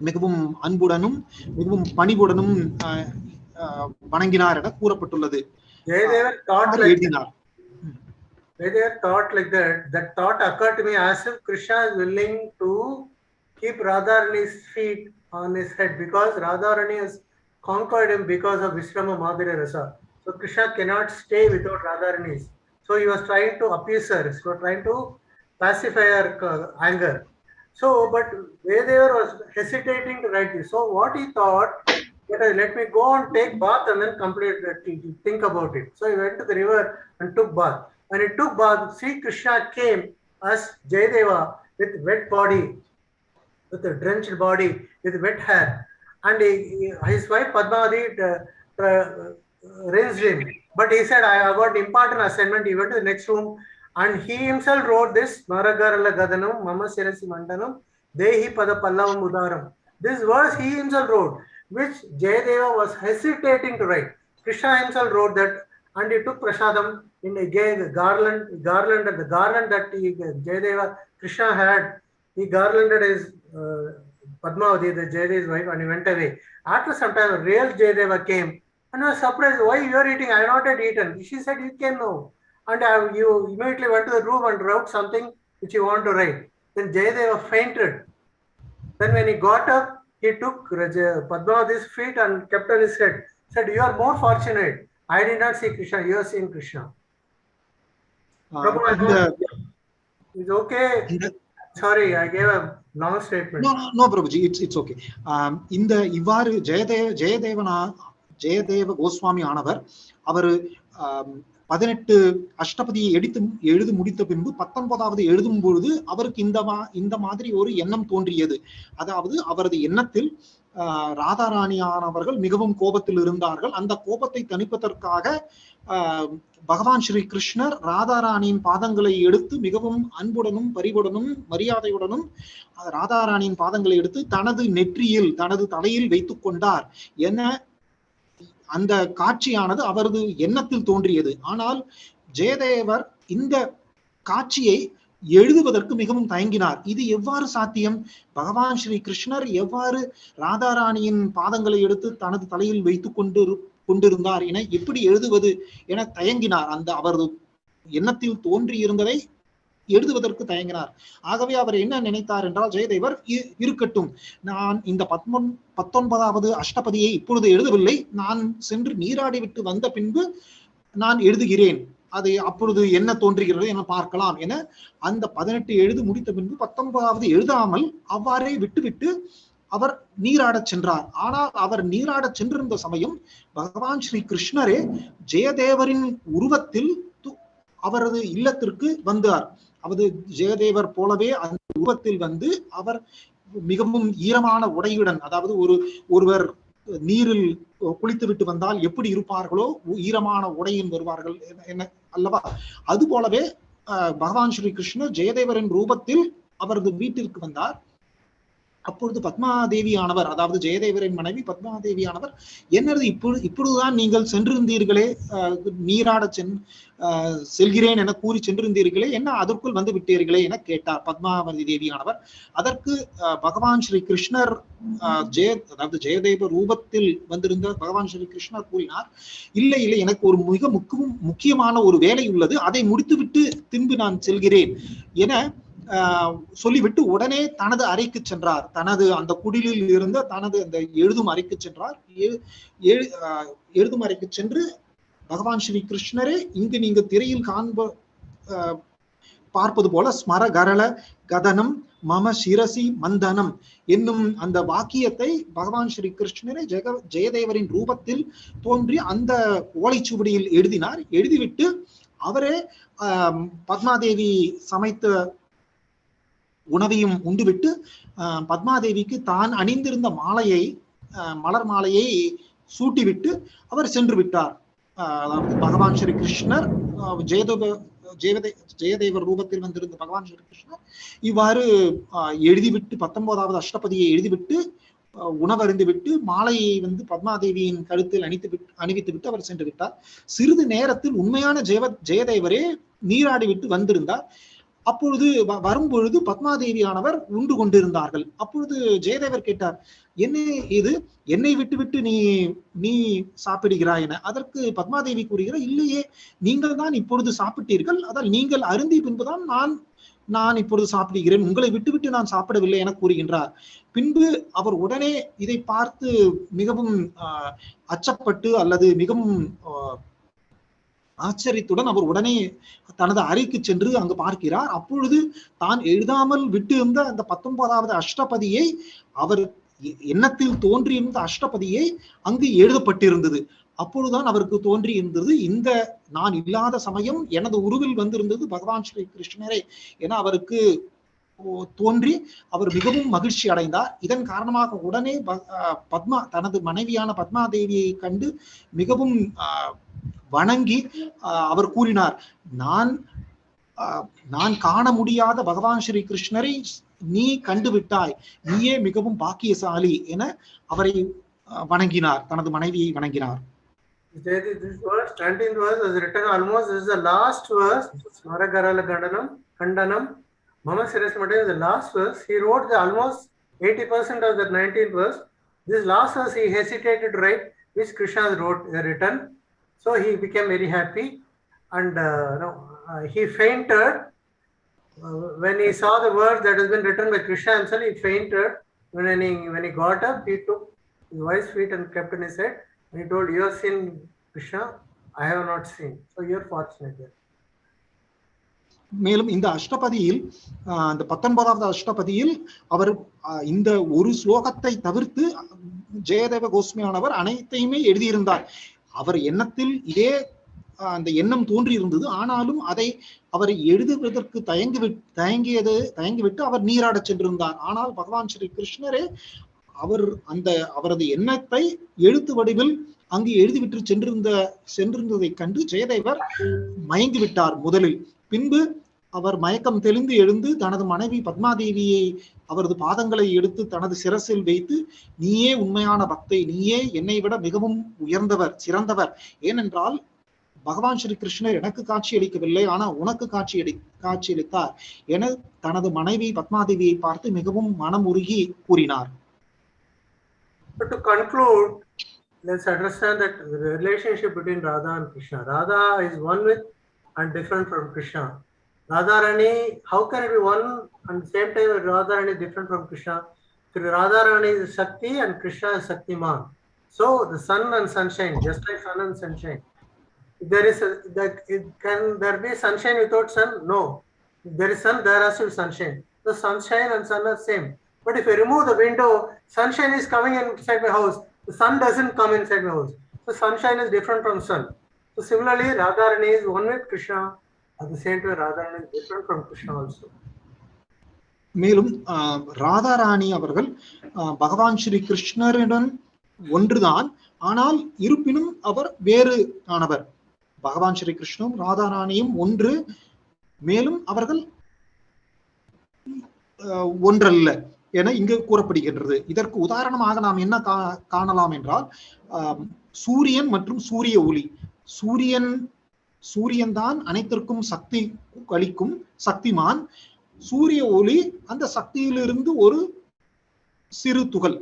மிகவும் அன்புடனும் மிகவும் பணிவுடனும் வணங்கினார் என கூறப்பட்டுள்ளது. எழுதினார். They thought like that. That thought occurred to me as if Krishna is willing to keep Radharani's feet on his head because Radharani has conquered him because of Vishrama Madhurya Rasa. So Krishna cannot stay without Radharani's. So he was trying to appease her, so trying to pacify her anger. So, but Vedeva was hesitating to write this. So what he thought, let me go and take bath and then think about it. So he went to the river and took bath. When he took bath, Sri Krishna came as Jayadeva with wet body, with a drenched body, with wet hair. And his wife Padmavati rinsed him. But he said, I have got important assignment. He went to the next room and he himself wrote this, Naragarala Gadanam, Mama Sirasi Mandanam, Dehi Pada Pallavam Udaram. This verse he himself wrote, which Jayadeva was hesitating to write. Krishna himself wrote that, and he took prasadam in a garland that Jayadeva Krishna had. He garlanded his Padmavati, the Jayadeva's wife, and he went away. After some time, real Jayadeva came and was surprised. Why you are eating? I have not yet eaten. She said, you came now. And you immediately went to the room and wrote something which you want to write. Then Jayadeva fainted. Then when he got up, he took Padmavati's feet and kept on his head. Said, you are more fortunate. I did not see Krishna. You are seeing Krishna. Prabhu, it's okay. Sorry, I gave a long statement. No, Prabhuji, it's okay. இந்த இவ்வாறு ஜெயதேவ கோஸ்வாமி ஆனவர் அவர் 18 அஷ்டபதியை எழுதி முடித்த பின்பு 19வது எழுதும் பொழுது அவருக்கு இந்த மாதிரி ஒரு எண்ணம் தோன்றியது. அதாவது அவரது எண்ணத்தில் ராதாராணியானவர்கள் மிகவும் கோபத்தில் இருந்தார்கள். அந்த கோபத்தை தணிப்பதற்காக பகவான் ஸ்ரீ கிருஷ்ணர் ராதாராணியின் பாதங்களை எடுத்து மிகவும் அன்புடனும் பரிவுடனும் மரியாதையுடனும் ராதாராணியின் பாதங்களை எடுத்து தனது நெற்றியில் தனது தலையில் வைத்துக் கொண்டார் என அந்த காட்சியானது அவரது எண்ணத்தில் தோன்றியது. ஆனால் ஜெயதேவர் இந்த காட்சியை எழுதுவதற்கு மிகவும் தயங்கினார். இது எவ்வாறு சாத்தியம்? பகவான் ஸ்ரீ கிருஷ்ணர் எவ்வாறு ராதாராணியின் பாதங்களை எடுத்து தனது தலையில் வைத்துக் கொண்டிருந்தார் என எப்படி எழுதுவது என தயங்கினார். அந்த அவரது எண்ணத்தில் தோன்றி இருந்ததை எழுதுவதற்கு தயங்கினார். ஆகவே அவர் என்ன நினைத்தார் என்றால், ஜெயதேவர் இருக்கட்டும், நான் இந்த 19வது அஷ்டபதியை இப்பொழுது எழுதவில்லை, நான் சென்று நீராடி விட்டு வந்த பின்பு நான் எழுதுகிறேன், அது அப்பொழுது என்ன தோன்றுகிறது என பார்க்கலாம் என அந்த 18 எழுதி முடித்த பின்பு 19வது எழுதாமல் அவ்வாறே விட்டுவிட்டு அவர் நீராடச் சென்றார். ஆனால் அவர் நீராடச் சென்றிருந்த சமயம் பகவான் ஸ்ரீ கிருஷ்ணரே ஜெயதேவரின் உருவத்தில் அவரது இல்லத்திற்கு வந்தார். அவது ஜெயதேவர் போலவே அந்த உருவத்தில் வந்து அவர் மிகவும் ஈரமான உடையுடன், அதாவது ஒருவர் நீரில் குளித்து விட்டு வந்தால் எப்படி இருப்பார்களோ ஈரமான உடையின் வருவார்கள் என்ன அல்லவா, அது போலவே பகவான் ஸ்ரீ கிருஷ்ணர் ஜெயதேவரின் ரூபத்தில் அவரது வீட்டிற்கு வந்தார். அப்பொழுது பத்மாதேவியானவர், அதாவது ஜெயதேவரின் மனைவி பத்மாதேவியானவர், என்னது இப்பொழுதுதான் நீங்கள் சென்றிருந்தீர்களே, நீராட செல்கிறேன் என கூறி சென்றிருந்தீர்களே, என்ன அதற்குள் வந்து விட்டீர்களே என கேட்டார் பத்மாவதி தேவியானவர். அதற்கு பகவான் ஸ்ரீ கிருஷ்ணர் அதாவது ஜெயதேவ ரூபத்தில் வந்திருந்த பகவான் ஸ்ரீ கிருஷ்ணர் கூறினார், இல்லை எனக்கு ஒரு மிக முக்கியமான ஒரு வேலை உள்ளது, அதை முடித்துவிட்டு பின்பு நான் செல்கிறேன் என சொல்லிவிட்டு உடனே தனது அறைக்கு சென்றார். தனது அந்த குடிலில் இருந்த தனது அந்த எழுதும் அறைக்கு சென்றார். எழுதும் அறைக்கு சென்று பகவான் ஸ்ரீ கிருஷ்ணரே இங்கு நீங்க திரையில் பார்ப்பது போல ஸ்மர கரள கதனம் மம சிரசி மந்தனம் என்னும் அந்த வாக்கியத்தை பகவான் ஸ்ரீ கிருஷ்ணரே ஜெயதேவரின் ரூபத்தில் தோன்றி அந்த ஓலைச்சுவடியில் எழுதினார். எழுதிவிட்டு அவரே பத்மாதேவி சமைத்த உணவையும் உண்டுவிட்டு பத்மாதேவிக்கு தான் அணிந்திருந்த மாலையை, மலர் மாலையை சூட்டிவிட்டு அவர் சென்று விட்டார். அதாவது பகவான் ஸ்ரீ கிருஷ்ணர் ஜெயதேவர் ரூபத்தில் வந்திருந்த பகவான் ஸ்ரீ கிருஷ்ணர் இவ்வாறு எழுதிவிட்டு 19வது அஷ்டபதியை எழுதிவிட்டு உணவருந்து விட்டு மாலையை வந்து பத்மாதேவியின் கழுத்தில் அணிவித்து விட்டு அவர் சென்று விட்டார். சிறிது நேரத்தில் உண்மையான ஜெயதேவரே நீராடி விட்டு வந்திருந்தார். அப்பொழுது வரும்பொழுது பத்மாதேவியானவர் உண்டு கொண்டிருந்தார்கள். அப்பொழுது ஜெயதேவர் கேட்டார், என்ன இது, என்னை விட்டு நீ சாப்பிடுகிறாய் என. அதற்கு பத்மாதேவி கூறுகிறார், இல்லையே, நீங்கள் தான் இப்பொழுது சாப்பிட்டீர்கள், அதால் நீங்கள் அருந்தி பின்புதான் நான் இப்பொழுது சாப்பிடுகிறேன், உங்களை விட்டு நான் சாப்பிடவில்லை என கூறுகின்றார். பின்பு அவர் உடனே இதை பார்த்து மிகவும் அச்சப்பட்டு அல்லது மிகவும் ஆச்சரியத்துடன் அவர் உடனே தனது அறைக்கு சென்று அங்கு பார்க்கிறார். அப்பொழுது தான் எழுதாமல் விட்டு இருந்த அந்த 19வது அஷ்டபதியை, அவர் எண்ணத்தில் தோன்றியிருந்த அஷ்டபதியை அங்கு எழுதப்பட்டிருந்தது. அப்பொழுதுதான் அவருக்கு தோன்றி இருந்தது, இந்த நான் இல்லாத சமயம் எனது உருவில் வந்திருந்தது பகவான் ஸ்ரீ கிருஷ்ணரே என அவருக்கு தோன்றி அவர் மிகவும் மகிழ்ச்சி அடைந்தார். இதன் காரணமாக உடனே தனது மனைவியான பத்மாதேவியை கண்டு மிகவும் வணங்கி அவர் கூறினார், நான் காண முடியாத பகவான் ஸ்ரீ கிருஷ்ணரை நீ கண்டுவிட்டாய், நீயே மிகவும் பாக்கியசாலி என அவரை வணங்கினார், தனது மனைவியை வணங்கினார். This verse, 19th verse, was written almost, this is the last verse. Smaragarala Kandanam Mama Sirasmati is the last verse. He wrote almost 80% of that 19th verse. This last verse he hesitated to write, which Krishna has written. So he became very happy, and he fainted when he saw the words that has been written by Krishna himself. He fainted when he got up. He took his wife's feet and kept in his head, and he told, "You have seen Krishna, I have not seen. So you are fortunate." மேலும் இந்த அஷ்டபதியில் இந்த 19வது அஷ்டபதியில் அவர் இந்த ஒரு ஸ்லோகத்தை தவிர்த்து ஜெயதேவ கோஸ்மியானவர் அனைத்தையுமே எழுதியிருந்தார். அவர் எண்ணத்தில் இதே அந்த எண்ணம் தோன்றி இருந்தது. ஆனாலும் அதை அவர் எழுதுவதற்கு தயங்கிவிட்டு அவர் நீராடச் சென்றிருந்தார். ஆனால் பகவான் ஸ்ரீ கிருஷ்ணரே அவரது எண்ணத்தை எழுத்து வடிவில் அங்கு எழுதிவிட்டு சென்றிருந்ததை கண்டு ஜெயதேவர் மயங்கி விட்டார் முதலில். பின்பு அவர் மயக்கம் தெளிந்து எழுந்து தனது மனைவி பத்மாதேவியை அவரது பாதங்களை எடுத்து தனது சிரசில் வைத்து, நீயே உண்மையான பக்தை, நீயே என்னை விட மிகவும் உயர்ந்தவர், சிறந்தவர். ஏனென்றால் பகவான் ஸ்ரீ கிருஷ்ணர் எனக்கு காட்சி அளிக்கவில்லை, ஆனா உனக்கு காட்சி அளித்தார் என தனது மனைவி பத்மாதேவியை பார்த்து மிகவும் மனம் உருகி கூறினார். But to conclude, let's understand that the relationship between Radha and Krishna. Radha is one with and different from Krishna. Radharani, how can it be one and same time Radharani is different from Krishna? Radharani is Shakti and Krishna is Shaktiman. So the sun and sunshine, just like sun and sunshine. Can there be sunshine without sun? No. If there is sun, there has to be sunshine. The sunshine and sun are same. But if I remove the window, sunshine is coming inside my house. The sun doesn't come inside my house. So sunshine is different from sun. So similarly, Radharani is one with Krishna. At the same time, Radharani is different from Krishna also. மேலும் ராதாராணி அவர்கள் பகவான் ஸ்ரீ கிருஷ்ணருடன் ஒன்றுதான், ஆனால் இருப்பினும் அவர் வேறு ஆனவர். பகவான் ஸ்ரீ கிருஷ்ணனும் ராதாராணியும் ஒன்று, மேலும் அவர்கள் ஒன்றல்ல என இங்கு கூறப்படுகின்றது. இதற்கு உதாரணமாக நாம் என்ன காணலாம் என்றால், சூரியன் மற்றும் சூரிய ஒளி. சூரியன் தான் அனைத்திற்கும் சக்தி அளிக்கும் சக்திமான். சூரிய ஒளி அந்த சக்தியிலிருந்து ஒரு சிறு துகள்.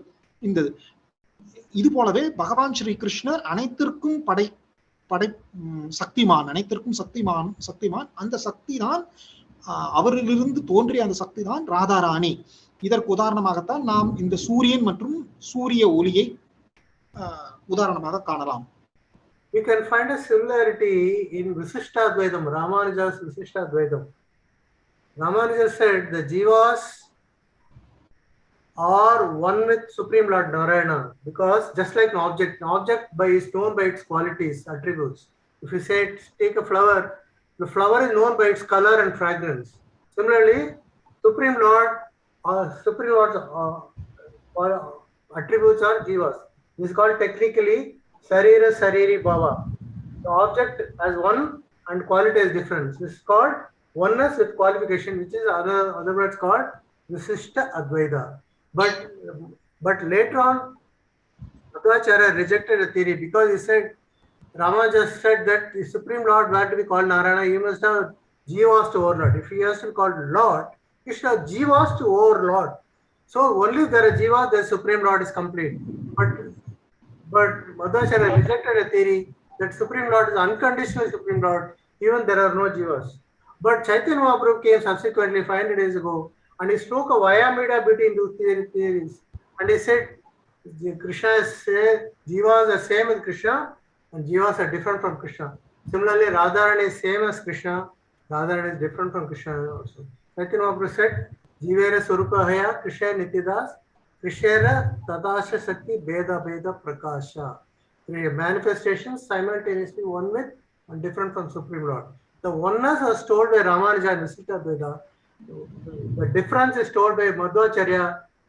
இது போலவே பகவான் ஸ்ரீ கிருஷ்ணர் அனைத்திற்கும் சக்திமான், அனைத்திற்கும் சக்திமான். அந்த சக்தி தான், அவரிலிருந்து தோன்றிய அந்த சக்தி தான் ராதாராணி. இதற்கு உதாரணமாகத்தான் நாம் இந்த சூரியன் மற்றும் சூரிய ஒளியை உதாரணமாக காணலாம். We can find a similarity in Visishtadvaitam, Ramanuja's Visishtadvaitam. Ramanuja said the jivas are one with Supreme Lord Narayana, because just like an object is known by its qualities, attributes. If you say take a flower, the flower is known by its color and fragrance. Similarly, Supreme Lord's attributes are jivas. This is called technically Sarira Sariri Bhava. The object has one and quality is different. This is called oneness with qualification, which is other words called Visishta Advaita. But later on, Madhvacharya rejected the theory because he said, Ramanuja said that the Supreme Lord were to be called Narayana, he must have jivas to overlord. If he has to be called Lord, he should have jivas to overlord. So only if there are jivas, the Supreme Lord is complete. But Madhvacharya rejected a theory that Supreme Lord is unconditional Supreme Lord, even there are no jivas. But Chaitanya Mahaprabhu came subsequently 500 days ago and he spoke of Vayamida between those theories. And he said, Krishna is jivas are same with Krishna and jivas are different from Krishna. Similarly, Radharani is same as Krishna, Radharani is different from Krishna also. Chaitanya Mahaprabhu said, Jivera Surupahaya Krishna Nitidas Krishna Tadasha Sakti Beda Prakasha. The manifestations simultaneously one with and different from Supreme Lord. The oneness was told by Ramanuja and Visishtadvaita. The difference is told by Madhvacharya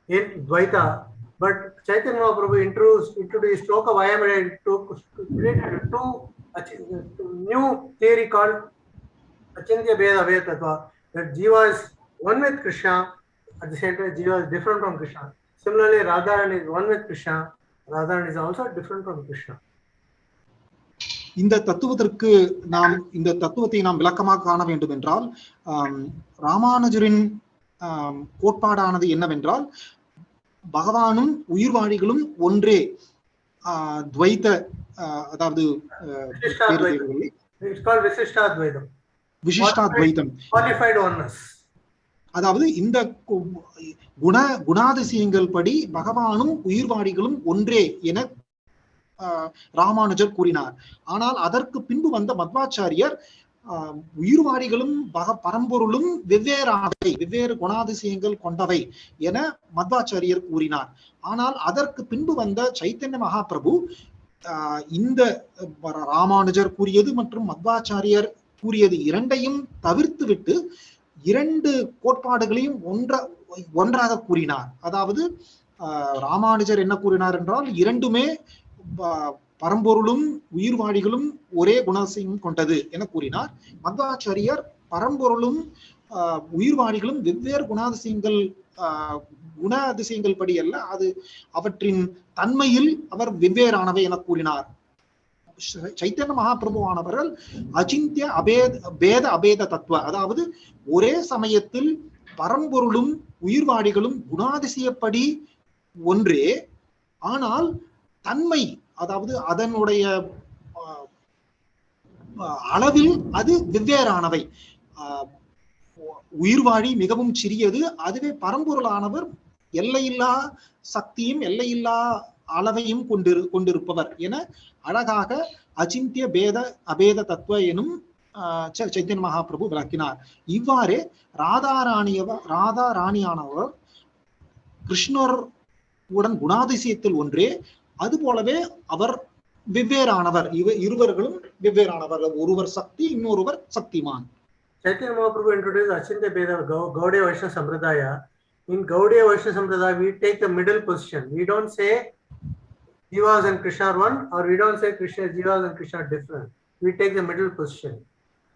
in Dvaita. But Chaitanya Mahaprabhu introduced Shloka Vayamida to create two new theory called Achintya Beda Tattva. That Jiva is one with Krishna, at the same time Jiva is different from Krishna. Similarly, Radharani is one with Krishna, Radharani is also different from Krishna. இந்த தத்துவத்தை நாம் விளக்கமாக காண வேண்டும் என்றால், ராமானுஜரின் கோட்பாடானது என்னவென்றால், பகவானும் உயிர்வாழிகளும் ஒன்றே. துவைத்த, அதாவது விசிஷ்டாத்வைதம், அதாவது இந்த குணாதிசயங்கள் படி பகவானும் உயிர்வாழிகளும் ஒன்றே என ராமானுஜர் கூறினார். ஆனால் அதற்கு பின்பு வந்த மத்வாச்சாரியர் உயிர்வாடிகளும் பரம்பொருளும் வெவ்வேறானவை, வெவ்வேறு குணாதிசயங்கள் கொண்டவை என மத்வாச்சாரியர் கூறினார். ஆனால் அதற்கு பின்பு வந்த சைத்தன்ய மகாபிரபு இந்த ராமானுஜர் கூறியது மற்றும் மத்வாச்சாரியர் கூறியது இரண்டையும் தவிர்த்து விட்டு இரண்டு கோட்பாடுகளையும் ஒன்றாக கூறினார். அதாவது ராமானுஜர் என்ன கூறினார் என்றால், இரண்டுமே பரம்பொருளும் உயிர்வாழிகளும் ஒரே குணாதிசயம் கொண்டது என கூறினார். மத்வாச்சாரியர் பரம்பொருளும் உயிர்வாழிகளும் வெவ்வேறு குணாதிசயங்கள் படி அல்ல, அது அவற்றின் தன்மையில் அவர் வெவ்வேறானவை என கூறினார். சைத்தன்ய மகாபிரபுவானவர்கள் அச்சிந்திய பேத அபேத தத்துவ, அதாவது ஒரே சமயத்தில் பரம்பொருளும் உயிர்வாழிகளும் குணாதிசயப்படி ஒன்றே, ஆனால் தன்மை, அதாவது அதனுடைய அளவில் அது வெவ்வேறானவை. உயிர்வாழி மிகவும் சிறியது, அதுவே பரம்பொருளானவர் எல்லையில்லா சக்தியும் எல்லையில்லா அளவையும் கொண்டிருப்பவர் என அழகாக அச்சிந்திய பேத அபேத தத்துவ எனும் சைத்தன்ய மகாபிரபு விளக்கினார். இவ்வாறே ராதாராணியானவர் கிருஷ்ணர் உடன் குணாதிசயத்தில் ஒன்றே, அது போலவே அவர் வெவ்வேறானவர். இருவர்களும் வெவ்வேறானவர், ஒருவர் சக்தி, இன்னொருவர் Shaktimaan. Chaitanya Mahaprabhu introduced Achintya Beda Gaudiya Vaishnava Sampradaya. In Gaudiya Vaishnava Sampradaya, we take the middle position. We don't say Jivas and Krishna are one, or we don't say Krishna, Jivas and Krishna are different. We take the middle position.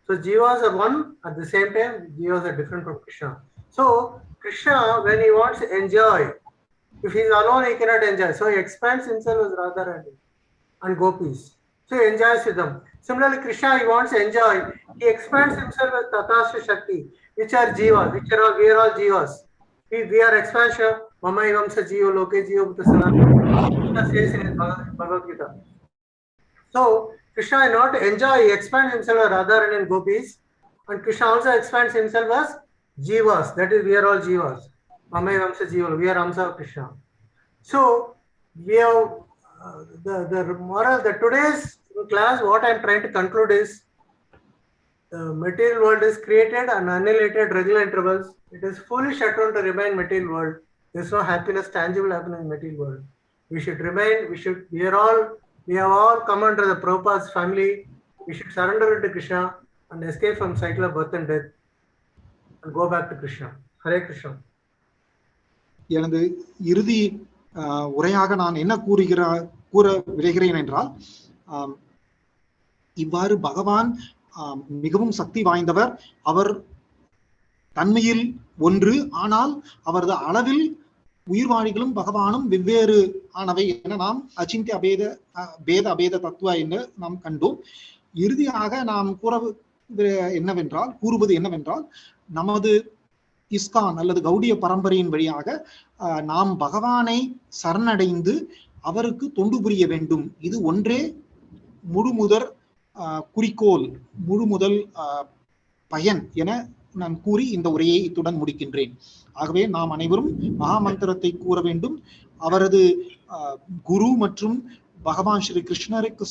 So Jivas are one, at the same time Jivas are different from Krishna. So Krishna, when he wants to enjoy, if he is alone he cannot enjoy, so he expands himself as Radharani and gopis, so he enjoys with them. Similarly, Krishna, he wants to enjoy, he expands himself as Tathasya Shakti, which are Jivas, we are all Jivas. We are expansion. Mama Ivamsa Jiva Loke Jiva Bhutasana. Krishna says in Bhagavad Gita. So Krishna is not to enjoy, he expands himself as Radharani and gopis, and Krishna also expands himself as Jivas, that is, we are all Jivas. Mama Ivamsa Jiva, we are Amsa of Krishna. So we have the moral, the today's class, what I am trying to conclude is, the material world is created and annihilated regular intervals. It is foolish attempt to remain material world. There is no happiness, tangible happiness in material world. We should remain, we have all come under the Prabhupada's family. We should surrender to Krishna and escape from cycle of birth and death and go back to Krishna. Hare Krishna. எனது இறுதி உரையாக நான் என்ன கூற விளைகிறேன் என்றால், இவ்வாறு பகவான் மிகவும் சக்தி வாய்ந்தவர். அவர் தன்மையில் ஒன்று, ஆனால் அவரது அளவில் உயிர்வாழிகளும் பகவானும் வெவ்வேறு ஆனவை என நாம் அச்சிந்திய பேத அபேத தத்துவ என்று நாம் கண்டோம். இறுதியாக நாம் கூறுவது என்னவென்றால், நமது இஸ்கான் அல்லது கௌடிய பரம்பரையின் வழியாக நாம் பகவானை சரணடைந்து அவருக்கு தொண்டு புரிய வேண்டும். இது ஒன்றே முழுமுதல் குறிக்கோள், முழுமுதல் பயன் என நான் கூறி இந்த உரையை இத்துடன் முடிக்கின்றேன். ஆகவே நாம் அனைவரும் மகாமந்திரத்தை கூற வேண்டும். அவரது குரு மற்றும் பகவான் ஸ்ரீ கிருஷ்ணருக்கு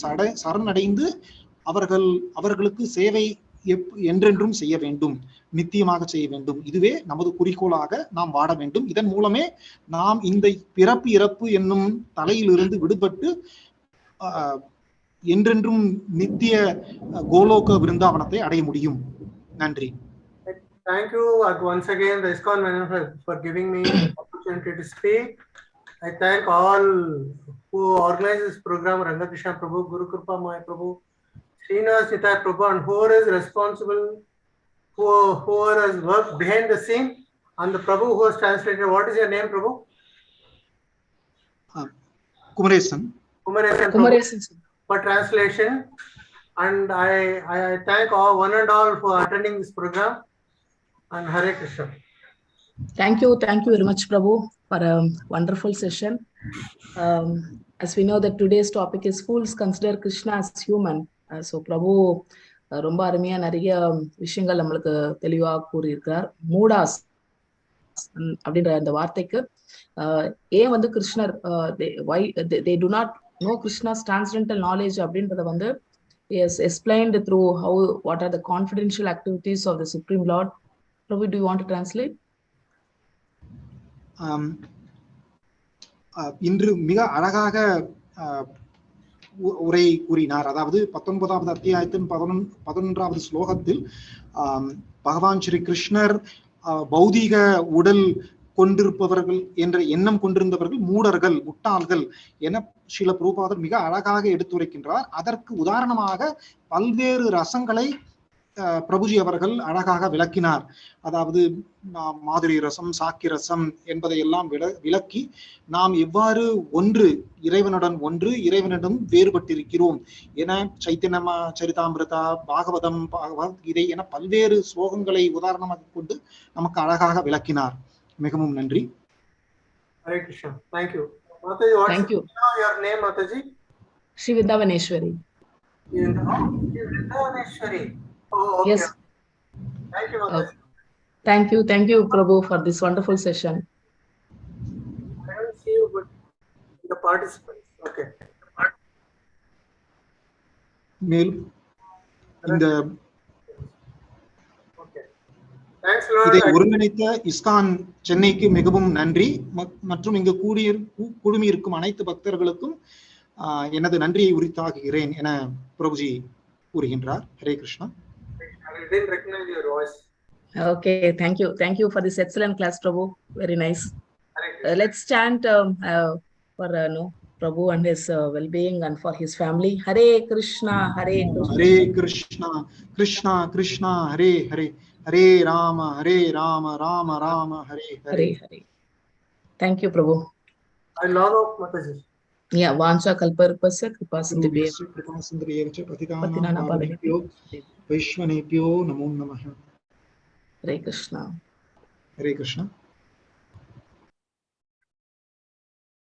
சரணடைந்து அவர்களுக்கு சேவை என்றென்றும் செய்ய வேண்டும், நித்தியமாக செய்ய வேண்டும். இதுவே நமது குறிக்கோளாக நாம் வாட வேண்டும். இதன் மூலமே நாம் இந்த பிறப்பு இறப்பு என்னும் தலையிலிருந்து விடுபட்டு என்றென்றும் நித்திய கோலோக விருந்தாவனத்தை அடைய முடியும். நன்றி. Thank you once again, the ISKCON management, for giving me the opportunity to speak. I thank all who organized this program, Rangakrishna Prabhu, Guru Kripa Mai Prabhu, Srinivas Nitai Prabhu, and whoever is responsible, whoever has worked behind the scene, and the Prabhu who has translated. What is your name, Prabhu? Kumaresan. Kumaresan for translation. And I thank all, one and all, for attending this program. And Hare Krishna. Thank you very much, Prabhu, for a wonderful session. As we know that today's topic is fools consider Krishna as human. So Prabhu ரொம்ப அருமையா நிறைய விஷயங்கள் நம்மளுக்கு தெளிவா கூறியிருக்கிறார். மூடாஸ் அப்படின்ற அந்த வார்த்தைக்கு ஏன் வந்து கிருஷ்ணர் they do not know Krishna's transcendental knowledge அப்படின்றத வந்து yes, explained through what are the confidential activities of the Supreme Lord. Prabhu, do you want to translate? இன்று மிக அழகாக உரை கூறினார். அதாவது 19வது அத்தியாயத்தின் 11வது ஸ்லோகத்தில் பகவான் ஸ்ரீ கிருஷ்ணர் பௌதீக உடல் கொண்டிருப்பவர்கள் என்ற எண்ணம் கொண்டிருந்தவர்கள் மூடர்கள், முட்டாள்கள் என ஸ்ரீல பிரபுபாதர் மிக அழகாக எடுத்துரைக்கின்றார். அதற்கு உதாரணமாக பல்வேறு ரசங்களை பிரபுஜி அவர்கள் அழகாக விளக்கினார். அதாவது மாதுரி ரசம், சாக்கி ரசம் என்பதை எல்லாம் விளக்கி நாம் எவ்வாறு ஒன்று இறைவனுடன் ஒன்று இறைவனிடம் வேறுபட்டிருக்கிறோம் என சைத்தன்ய சரிதாமிருதா, பாகவதம், பகவத்கீதை என பல்வேறு ஸ்லோகங்களை உதாரணமாக கொண்டு நமக்கு அழகாக விளக்கினார். மிகவும் நன்றி. Hare Krishna. Thank you. Mataji, Thank you. Your name, Mataji? Shri Vrindavaneshwari. Vrindavaneshwari. Oh, okay. Yes. Thank you, Mataji. Thank you, Prabhu, for this wonderful session. I don't see you, but the participants. Okay. மேலும் இந்த இதை ஒருங்கிணைத்த ISKCON சென்னைக்கு மிகவும் நன்றி. மற்றும் இங்கு குழுமியிருக்கும் அனைத்து பக்தர்களுக்கும் எனது நன்றியை உரித்தாக்குகிறேன் என பிரபுஜி கூறுகின்றார். Hare Krishna. Okay, thank you for this excellent class, Prabhu. Very nice. Let's chant for Prabhu and his well-being and for his family. Hare Krishna, Hare Krishna, Hare Krishna, Krishna Krishna, Hare Hare, Hare Rama, Rama Rama, Hare Hare. Thank you, Prabhu. I log off, Mataji. Yeah, Vancha Kalparupasya Kripasindhibhyo Patitanam Pavanebhyo Vaishvanebhyo Namo Namaha. Hare Krishna. Hare Krishna.